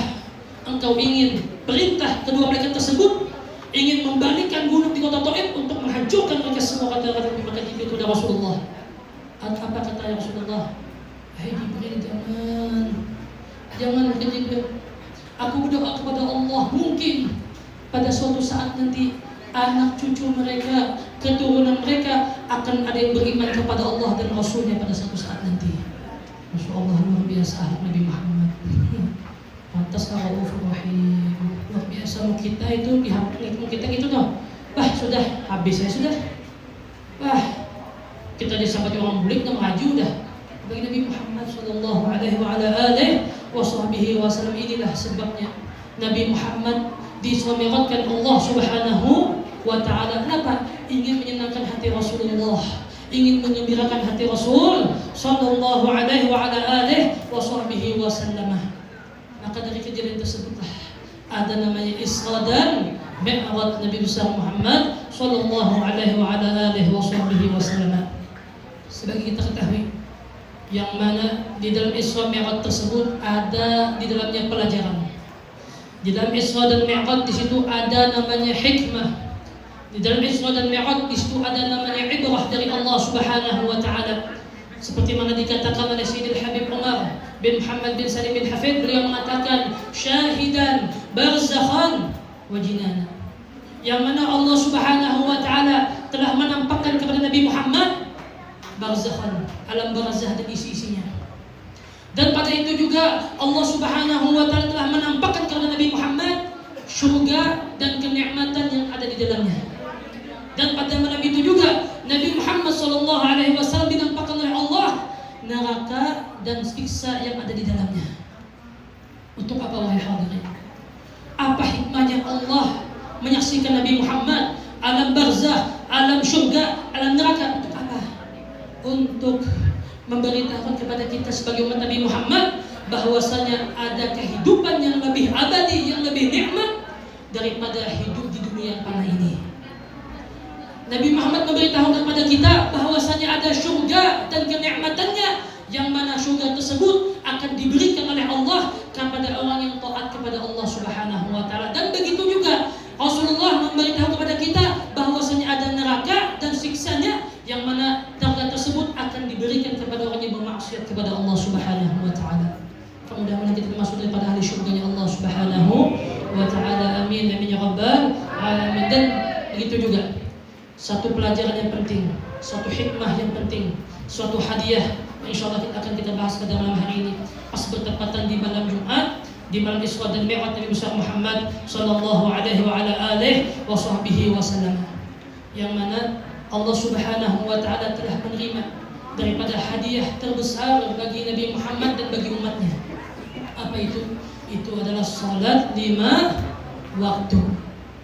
engkau ingin perintah kedua malaikat tersebut, ingin membalikkan gunung di kota Taif untuk menghancurkan mereka semua? Kata malaikat Jibril kepada Rasulullah. Apa kata Rasulullah? Hai Jibril, jangan Jibril. Aku berdoa kepada Allah, mungkin pada suatu saat nanti anak cucu mereka, keturunan mereka akan ada yang beriman kepada Allah dan Rasulnya pada suatu saat nanti. Masya Allah, luar biasa Nabi Muhammad. Pantas Ar-Raufur Rahim. Luar biasa. Kita itu kita gitu toh. Sudah habis ya sudah. Kita disampaikan orang bulik dan maju dah. Bagi Nabi Muhammad sallallahu alaihi wasallam, inilah sebabnya Nabi Muhammad diselamatkan Allah Subhanahu wa taala. Kenapa? Ingin menyenangkan hati Rasulullah, ingin mengembirakan hati Rasul sallallahu alaihi wasallam. Maka dari kejadian tersebutlah ada namanya Isra dan Mi'raj Nabi besar Muhammad sallallahu alaihi wasallam. Sebagai kita ketahui, yang mana di dalam Isra Mi'raj tersebut ada di dalamnya pelajaran. Di dalam Isra dan Mi'raj di situ ada namanya hikmah. Di dalam Isra dan Mi'raj di situ ada namanya ibrah dari Allah Subhanahu wa taala. Seperti mana dikatakan oleh Sayyidil Habib Umar bin Muhammad bin Salim bin Hafid, beliau mengatakan syahidan barzakhan wa jinana. Yang mana Allah Subhanahu wa taala telah menampakkan kepada Nabi Muhammad barzakhan, alam barzah dan isi-isinya. Dan pada itu juga Allah Subhanahu wa taala telah menampakkan kepada Nabi Muhammad surga dan kenikmatan yang ada di dalamnya. Dan pada malam itu juga Nabi Muhammad SAW dinampakkan oleh Allah neraka dan siksa yang ada di dalamnya. Untuk apa wahai hadirin? Apa hikmahnya Allah menyaksikan Nabi Muhammad alam barzah, alam surga, alam neraka? Untuk apa? Untuk memberitahukan kepada kita sebagai umat Nabi Muhammad bahwasanya ada kehidupan yang lebih abadi, yang lebih nikmat daripada hidup di dunia yang panah ini. Nabi Muhammad memberitahukan kepada kita bahwasanya ada surga dan kenikmatannya, yang mana surga tersebut akan diberikan oleh Allah kepada orang yang taat kepada Allah Subhanahu wa satu pelajaran yang penting, suatu hikmah yang penting, suatu hadiah yang insya Allah akan kita bahas pada malam hari ini. Pas bertepatan di malam Jumat, di malam Isra dan Mi'raj Nabi besar Muhammad sallallahu alaihi wa ala alihi wa sahbihi wasallam, yang mana Allah Subhanahu wa taala telah menerima daripada hadiah terbesar bagi Nabi Muhammad dan bagi umatnya. Apa itu? Itu adalah salat 5 waktu,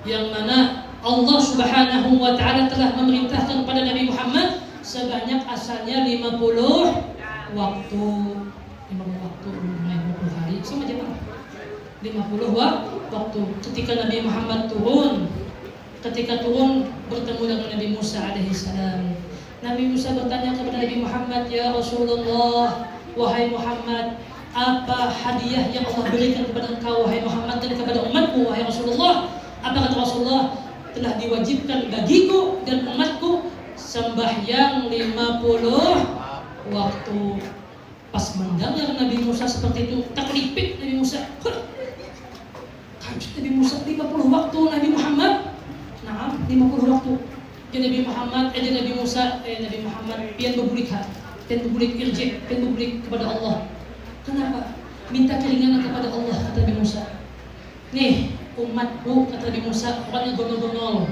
yang mana Allah Subhanahu wa taala telah memerintahkan kepada Nabi Muhammad sebanyak asalnya 50 waktu. 50 waktu, 50 hari sama aja Pak. 50 waktu. Ketika Nabi Muhammad turun, bertemu dengan Nabi Musa alaihissalam. Nabi Musa bertanya kepada Nabi Muhammad, "Ya Rasulullah, wahai Muhammad, apa hadiah yang Allah berikan kepada engkau wahai Muhammad dan kepada umatmu wahai Rasulullah?" Apa kata Rasulullah? Telah diwajibkan bagiku dan umatku sembahyang 50 waktu. Pas mendengar Nabi Musa seperti itu, terkelipit Nabi Musa. Nabi Musa 50 waktu Nabi Muhammad. Nah, 50 waktu. Jadi Nabi Muhammad pian berbulik irji, pian berbulik kepada Allah. Kenapa? Minta keringanan kepada Allah, kata Nabi Musa. Nih, umatku, kata Nabi Musa, orangnya gonol-gonol,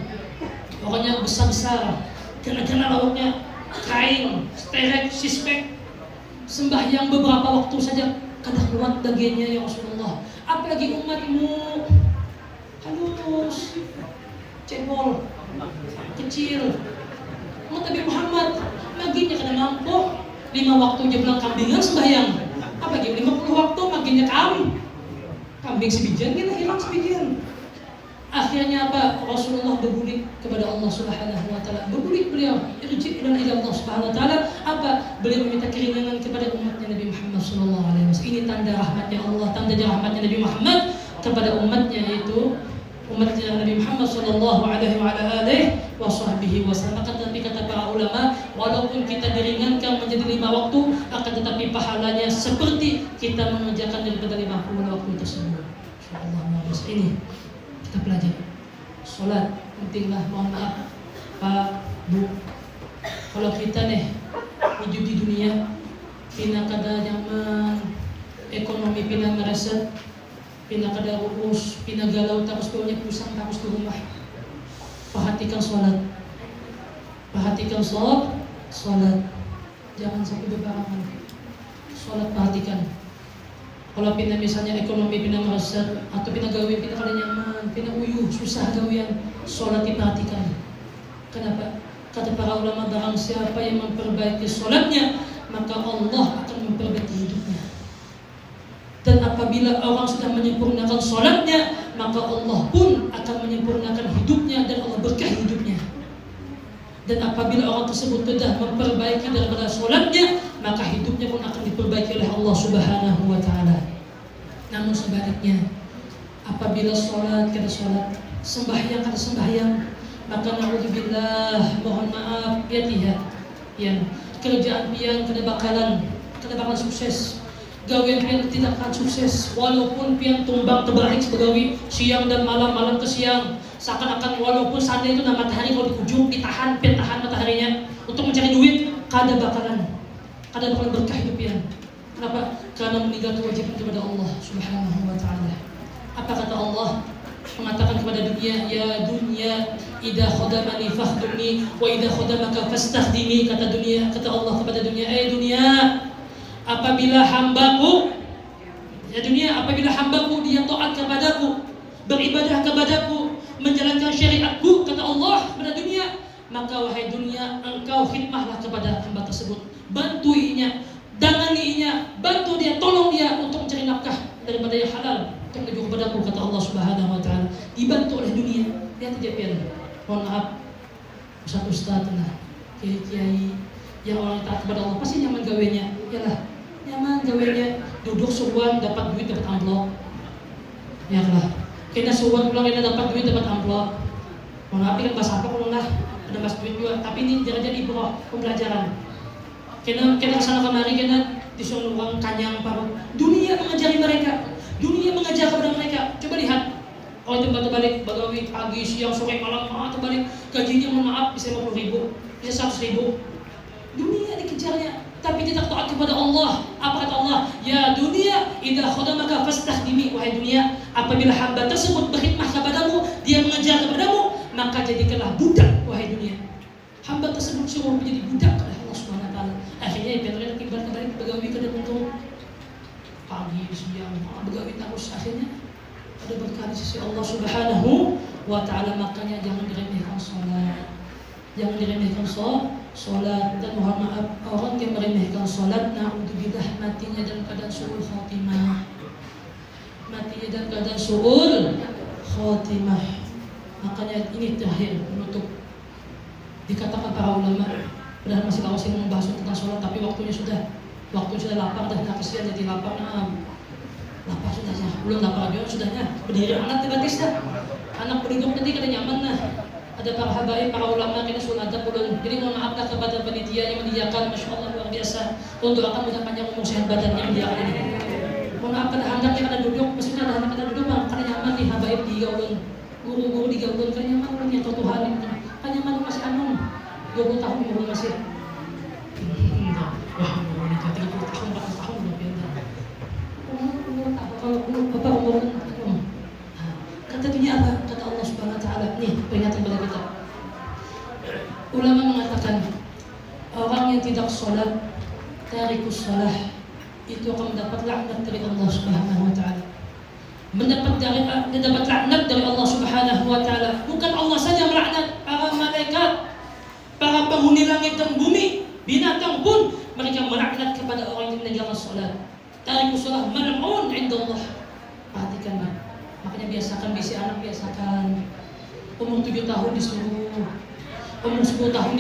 orangnya besar-besar, kena lauknya kain, sterek, sispek, sembahyang beberapa waktu saja kada kuat dagingnya ya Rasulullah. Apalagi umatmu halus, cebol, kecil. Umat Nabi Muhammad maginya kada mampu 5 waktu je pulang kambingan sembahyang. Apalagi 50 waktu maginya kambing sebijan kita hilang sebijan. Akhirnya apa? Rasulullah berbulik kepada Allah Subhanahu wa taala. Berbulik beliau, irji' ila Allah Subhanahu wa taala. Apa? Beliau meminta keringanan kepada umatnya Nabi Muhammad sallallahu alaihi wasallam. Ini tanda rahmatnya Allah, tanda rahmatnya Nabi Muhammad kepada umatnya, yaitu umatnya Nabi Muhammad sallallahu alaihi wa alihi wasallam. Kata para ulama, walaupun kita diringankan menjadi 5 waktu, akan tetapi pahalanya seperti kita mengerjakan daripada 50 waktu tersebut. Insyaallah ini kita pelajari. Salat pentinglah, mohon maaf Pak, Bu. Kalau kita nih hidup di dunia pina kada nyaman, ekonomi pina mereset, pina kada urus, pina galau, terus pokoknya pusing terus di rumah. Perhatikan salat. Perhatikan salat. Jangan sampai berbarengan. Salat perhatikan. Kalau pina misalnya ekonomi pina mereset atau pina gawe pina kada nyaman, pina uyuh, susah gawean, salat diperhatikan. Kenapa? Kata para ulama, barang siapa yang memperbaiki salatnya, maka Allah akan memperbaiki hidupnya. Dan apabila orang sudah menyempurnakan salatnya, maka Allah pun akan menyempurnakan hidupnya dan Allah berkahi hidupnya. Dan apabila orang tersebut sudah memperbaiki daripada salatnya, maka hidupnya pun akan diperbaiki oleh Allah Subhanahu wa taala. Namun sebaliknya, apabila salat kada salat, sembahyang kada sembahyang, maka naudzubillah, mohon maaf ya, kerjaan pian kada bakalan sukses. Gawean pian tidak akan sukses, walaupun pian tumbang terbalik sebagai siang dan malam ke siang, seakan-akan walaupun sana itu nama matahari kalau dikujung ditahan mataharinya untuk mencari duit, kada bakalan berkah hidup pian. Kenapa? Karena meninggal kewajiban kepada Allah Subhanahu wa taala. Apa kata Allah? Mengatakan kepada dunia, ya dunia, idza khadamani fahdumni wa idza khadamaka fastahdimi. Kata Allah kepada dunia, dunia, apabila hambaku dia taat kepadaku, beribadah kepadaku, menjalankan syariatku, kata Allah kepada dunia, maka wahai dunia, engkau khidmahlah kepada hamba tersebut, bantuinya, danganinya, bantu dia, tolong dia untuk mencari nafkah daripada yang halal untuk menuju kepadaku, kata Allah Subhanahu wa taala. Dibantu oleh dunia. Lihat aja pian. Mohon maaf, ustaz nah, kiai yang orang taat kepada Allah pasti nyaman gawenya. Yalah, nyaman gawenya, duduk suruhan dapat duit, dapat amplop. Ya lah. Kena suruhan pulang kena dapat duit, dapat amplop. Mohon maaf kan bahasa apa pulang lah, ada mas duit juga, tapi ini jadi ibrah, pembelajaran. Kena kesana kemari, kena disuruh orang kanyang parut. Dunia mengajari mereka, dunia mengajar kepada mereka. Coba lihat, Kalau itu balik bagawi pagi, siang, sore, malam, balik gajinya mohon maaf bisa 50.000, bisa 100.000. Dunia dikejarnya, tapi tidak taat kepada Allah. Apa kata Allah? Ya dunia, idza khadamaka fastakhdimi. Wahai dunia, apabila hamba tersebut berkhidmah kepadamu, dia mengejar kepadamu, maka jadikanlah budak. Wahai dunia, hamba tersebut suruh menjadi budak oleh Allah Subhanahu wa taala. Akhirnya Petrus akibat kembali begawi ke untuk pagi, siang, begawi terus. Akhirnya ada berkah di sisi Allah Subhanahu wa taala. Makanya jangan diremehkan salat. Jangan diremehkan salat. Dan mohon maaf, orang yang meremehkan salat, naudzubillah, matinya dalam keadaan suul khatimah. Matinya dalam keadaan suul khatimah. Makanya ini terakhir menutup. Dikatakan para ulama, padahal masih lama sih membahas tentang salat, tapi waktunya sudah lapar dah, kasihan jadi lapar. Lapar sudahnya, belum lapar juga sudahnya. Berdiri anak gratis dah. Anak berduduk tadi kada nyaman nah. Ada para habaib, para ulama kita sunat belum. Jadi mohon maaflah kepada panitia yang menyediakan, masya Allah luar biasa, untuk akan mudah panjang umur sehat badannya menyediakan ini. Mohon maaf kada handaknya kada duduk, maksudnya ada kada duduk bang, kada nyaman nih habaib digaulun, guru-guru digaulun, kada nyaman ulun yang Tuhan itu. Kada nyaman masih 20 tahun umur masih. Wah, umur ini 30 tahun, 40 tahun luar biasa. Umur kata dunia apa? Kata Allah Subhanahu wa taala. Nih, peringatan kepada kita. Ulama mengatakan orang yang tidak salat, tarikus salah, itu akan mendapat laknat dari Allah Subhanahu wa taala. Mendapat laknat dari Allah Subhanahu wa taala. Bukan Allah saja melaknat, para malaikat, para penghuni langit dan bumi, binatang pun mereka melaknat kepada orang yang meninggalkan salat. Tarikus salah mal'un 'inda Allah. Perhatikan Bang. Makanya biasakan bisi anak, biasakan umur 7 tahun disuruh, umur 10 tahun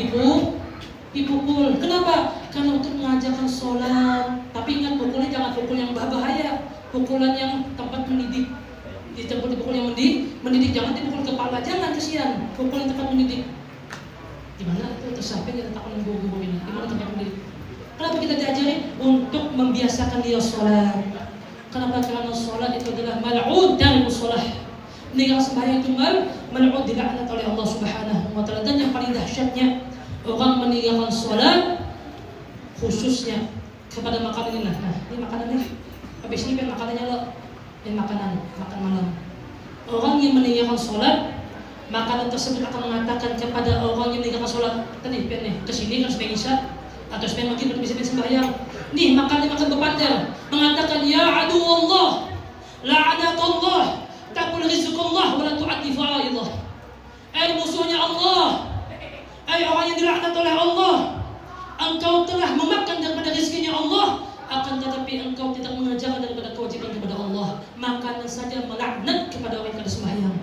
dipukul. Kenapa? Karena untuk mengajarkan sholat. Tapi ingat, pukulnya jangan pukul yang berbahaya, pukulan yang tempat mendidik. Dipukul yang mendidik, jangan dipukul kepala, jangan, kesian. Pukul yang tempat mendidik. Gimana itu tersamping kita takut guru-guru ini? Gimana tempat mendidik? Kenapa kita diajari? Untuk membiasakan dia sholat. Kenapa? Karena sholat itu adalah mal'ud dari sholat. Meninggal sembahyang itu mal'ud, dilaknat oleh Allah Subhanahu wa taala. Dan yang paling dahsyatnya, orang meninggalkan sholat khususnya kepada makanan ini. Nah, ini makanannya. Habis ini makanannya lo. Ini makan malam. Orang yang meninggalkan sholat, makanan tersebut akan mengatakan kepada orang yang meninggalkan sholat. Tadi nih kesini kan sampai isya atau sampai maghrib bisa sembahyang. Nih makan berpandar, mengatakan ya adu Allah, la'anatullah, takul rizqullah wa la tu'addi fa'illah. Musuhnya Allah, orang yang dilaknat oleh Allah, engkau telah memakan daripada rezekinya Allah, akan tetapi engkau tidak mengerjakan daripada kewajiban kepada Allah. Makanan saja melaknat kepada orang yang tidak sembahyang.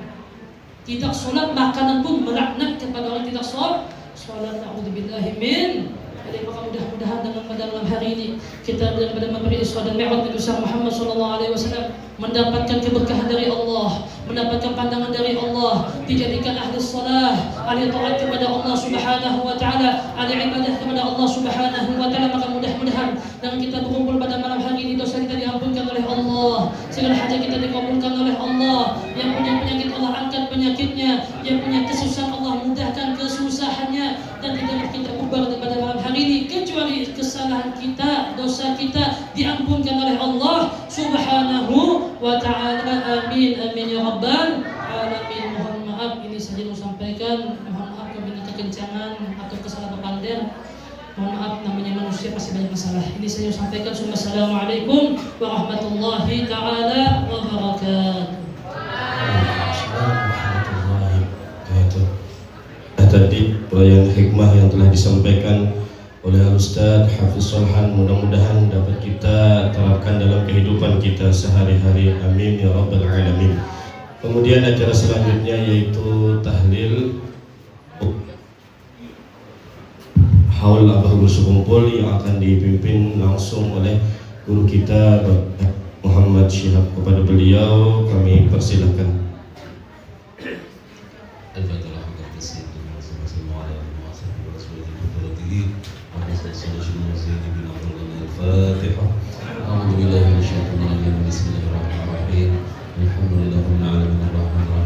Tidak sholat, makanan pun melaknat kepada orang yang tidak sholat. Na'udzubillahi min. Jadi maka mudah-mudahan dengan pada malam hari ini kita daripada memberi Isra dan Mi'raj Nabi Muhammad sallallahu alaihi wasallam mendapatkan keberkahan dari Allah, mendapatkan pandangan dari Allah, dijadikan ahli salah, ahli taat kepada Allah Subhanahu wa taala, ahli ibadah kepada Allah Subhanahu wa taala. Maka mudah-mudahan dengan kita berkumpul pada malam hari ini, dosa kita diampunkan oleh Allah, segala hajat kita dikabulkan oleh Allah. Yang punya penyakit Allah angkat penyakitnya, yang punya kesusahan Allah mudahkan kesusahannya, dan tidak kita bubar pada malam hari ini kecuali kesalahan kita, dosa kita diampunkan oleh Allah Subhanahu wa ta'ala. Amin amin ya rabbal alamin. Mohon maaf, ini saja mau sampaikan. Mohon maaf apabila kekencangan atau kesalahan berpandang. Mohon maaf, namanya manusia pasti banyak masalah. Ini saya sampaikan. Assalamualaikum warahmatullahi ta'ala wabarakatuh. Tadi pelayan hikmah yang telah disampaikan oleh Al-Ustaz Hafiz Solhan, mudah-mudahan dapat kita terapkan dalam kehidupan kita sehari-hari. Amin ya rabbal alamin. Kemudian acara selanjutnya yaitu tahlil haul abah bersukumpul yang akan dipimpin langsung oleh guru kita Bapak Muhammad Syihab. Kepada beliau kami persilahkan. الفاتحة. أعوذ بالله من الشيطان الرجيم. بسم الله الرحمن الرحيم. الحمد لله رب العالمين الرحمن الرحيم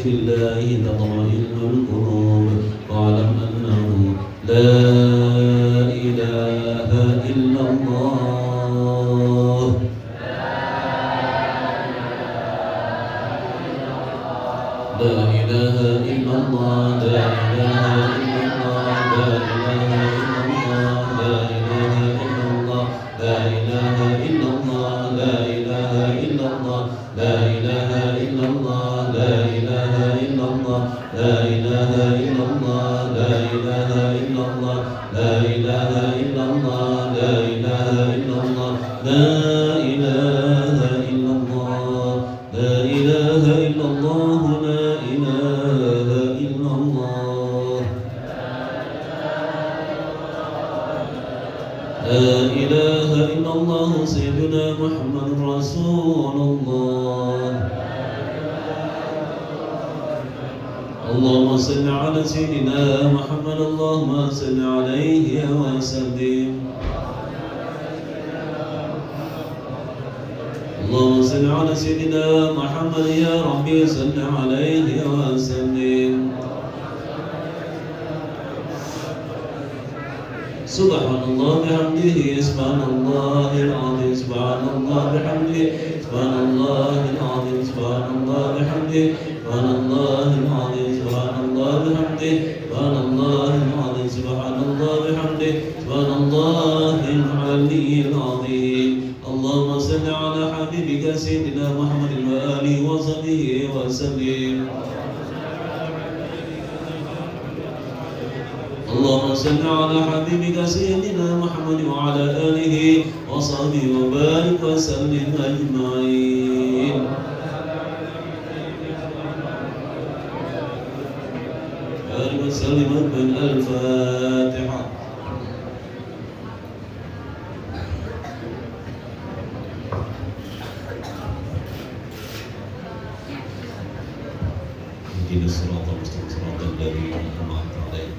الله تطمئن القلوب واعلم أنه لا إله إلا الله لا إله إلا الله لا إله إلا الله لا إله إلا الله لا إله إلا الله لا إله إلا الله لا إله إلا الله لا إله إلا الله لا إله إلا الله لا إله إلا الله لا إله إلا الله لا إله إلا الله لا إله إلا الله لا إله إلا الله لا إله إلا الله لا إله إلا الله سيدنا محمد رسول الله اللهم صل على سيدنا محمد اللهم صل عليه وسلم اللهم صل على سيدنا محمد يا ربي صل عليه وسلم سبحان الله بحمده سبحان الله العظيم سبحان الله بحمده سبحان الله العظيم سبحان الله بحمده سبحان الله العظيم سبحان الله بحمده سبحان الله العظيم سبحان الله بحمده سبحان الله العلي العظيم اللهم صل على حبيبك سيدنا محمد وآله وصحبه وسلم اللهم صل على حبيبك سيدنا محمد وعلى آله وصحبه وبارك وسلم أجمعين بارك وسلم من الفاتحة اهدنا الصراط المستقيم صراط الذين أنعمت عليهم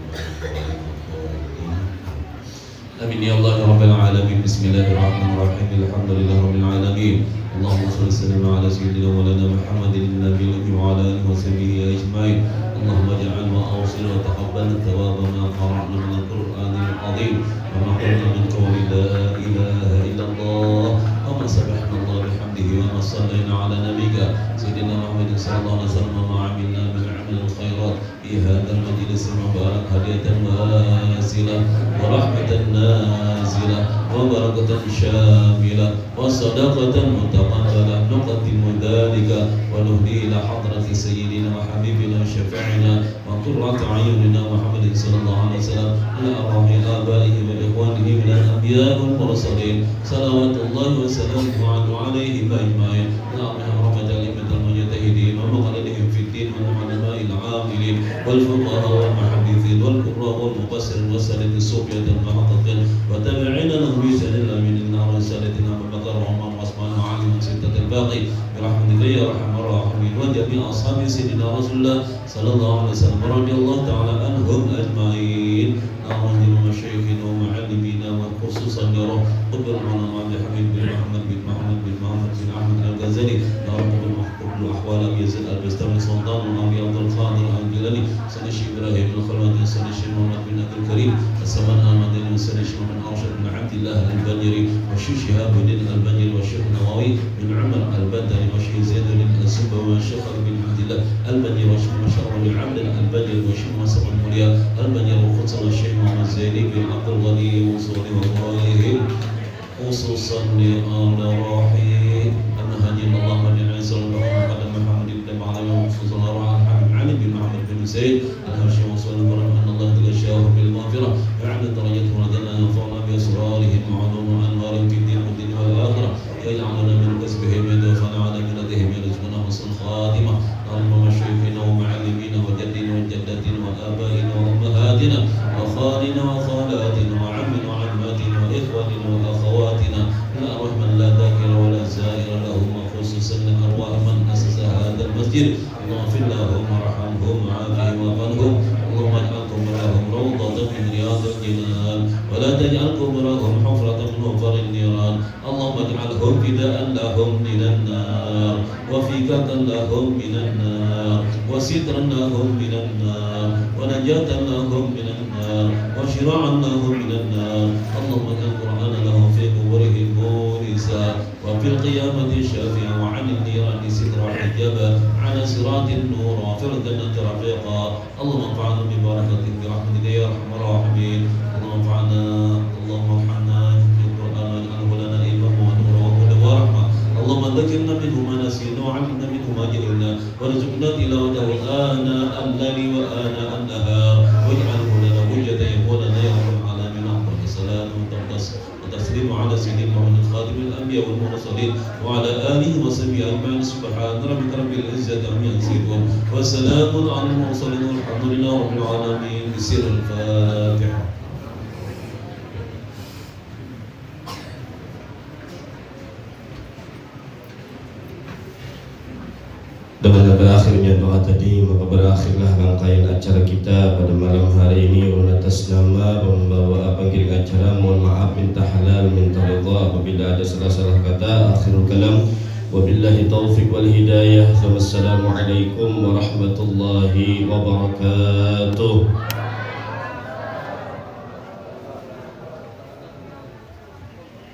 آمين يا الله رب العالمين بسم الله الرحمن الرحيم الحمد لله رب العالمين اللهم صل وسلم على سيدنا مولانا محمد النبي الأمي وعلى آله وصحبه أجمعين اللهم اجعل وأوصل وتقبل الثواب ما قرأنا من القرآن العظيم وما قلنا من قول لا إله إلا الله وما سبحنا الله بحمده وما صلينا على نبيك سيدنا محمد صلى الله عليه وسلم وما عملنا من عمل الخيرات في هذا المجلس المبارك هدية واسلة ورحمة نازلة وبركة شاملة وصدقة متقبلة نقدم ذلك ونهدي إلى حضرة سيدنا وحبيبنا وشفيعنا وقرة أعيننا محمد صلى الله عليه وسلم إلى أرواح آبائه وإخوانه من الأنبياء والمرسلين صلوات الله وسلامه عليهم أجمعين اللهم رحمة الأئمة المجتهدين ومقلدهم في الدين والعلماء العاملين والفقهاء والمحدثين والقراء والمفسرين والسالة الصوفية المحققين وتابعين لهم بإحسان إلى يوم الدين رسالتنا أبو بكر وعمر وعثمان وعلي وستة الباقي برحمتك يا أرحم الراحمين وجميع أصحاب سيدنا رسول الله صلى الله عليه وسلم رضي الله تعالى عنهم أجمعين أعوذ مشايخنا ومعلمينا وخصوصا يا رب قبل العلماء عبد الحميد بن محمد بن محمد بن محمد بن أحمد الغزالي يا رب كل أحوال أبي يزيد البستاني سلطان وأبي عبد القادر الجيلاني سنشي إبراهيم الخلواني سنشي محمد بن عبد الكريم السمان المدني سنشي من أرشد بن عبد الله البنجري والشيخ شهاب الدين البنجري والشيخ النووي بن عمر البدري والشيخ زيد بن الزبا والشيخ بن عبد الله البنجري والشيخ مشرف بن عبد البنجري والشيخ مسعود الموليا البنجري وخصوصا الشيخ محمد زيدي بن عبد الغني وصولي وقرائه خصوصا لآل راحي المهدي اللهم بن عيسى محمد بن معلم وخصوصا علي بن محمد بن سيد الهاشمي وصولي ورحمة أن الله تغشاه بالمغفرة ويعلى درجته ولدنا ينفعنا بأسرارهم وعلوم وأنوارهم في الدين والدين والآخرة يجعلنا من كسبهم يدفعنا على بلدهم يرزقنا حسن الخاتمة اللهم مشايخنا ومعلمينا وجدنا وجداتنا وآبائنا وأمهاتنا وخالنا وخالاتنا وعمنا وعماتنا وإخواننا وأخواتنا لا رحمن لا ذاكر ولا زائر لهم وخصوصا أرواح من أسس هذا المسجد اللهم اغفر لهم وارحمهم وعافهم وغفرهم اللهم اجعل قبورهم روضة من رياض الجنان ولا تجعل قبورهم حفرة من حفر النيران اللهم اجعلهم فداء لهم من النار ورفيقة لهم من النار وسترا لهم من النار ونجاة لهم من النار وشراعا لهم من النار. اللهم اجعل القرآن لهم في قبورهم مونسا وفي القيامة شافعا وعن النيران سترا حجابا على صراط النور وفي الجنة رفيقا. اللهم انفعنا ببركتك برحمتك يا ارحم الراحمين. اللهم انفعنا بالقرآن واجعله لنا إماما ونورا وهدى ورحمة. اللهم ذكرنا منه ما نسينا وعلمنا منه ما جهلنا وارزقنا تلاوته آناء الليل وآناء النهار واجعله لنا حجة يكون لنا يا رب العالمين. أفضل الصلاة وتسليم على سيدنا محمد خاتم الأنبياء والمرسلين وعلى آله وصحبه أجمعين. سبحان ربك رب العزة عما يصفون وسلام على المرسلين والحمد لله رب العالمين. بسر الفاتحة. Dengan berakhirnya doa tadi, maka berakhirlah rangkaian acara kita pada malam hari ini. Atas nama pembawa penggiring acara, mohon maaf, minta halal, minta ridha apabila ada salah-salah kata. Akhirul kalam, wabillahi taufiq wal hidayah. Wassalamualaikum warahmatullahi wabarakatuh.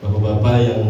Bapak-bapak yang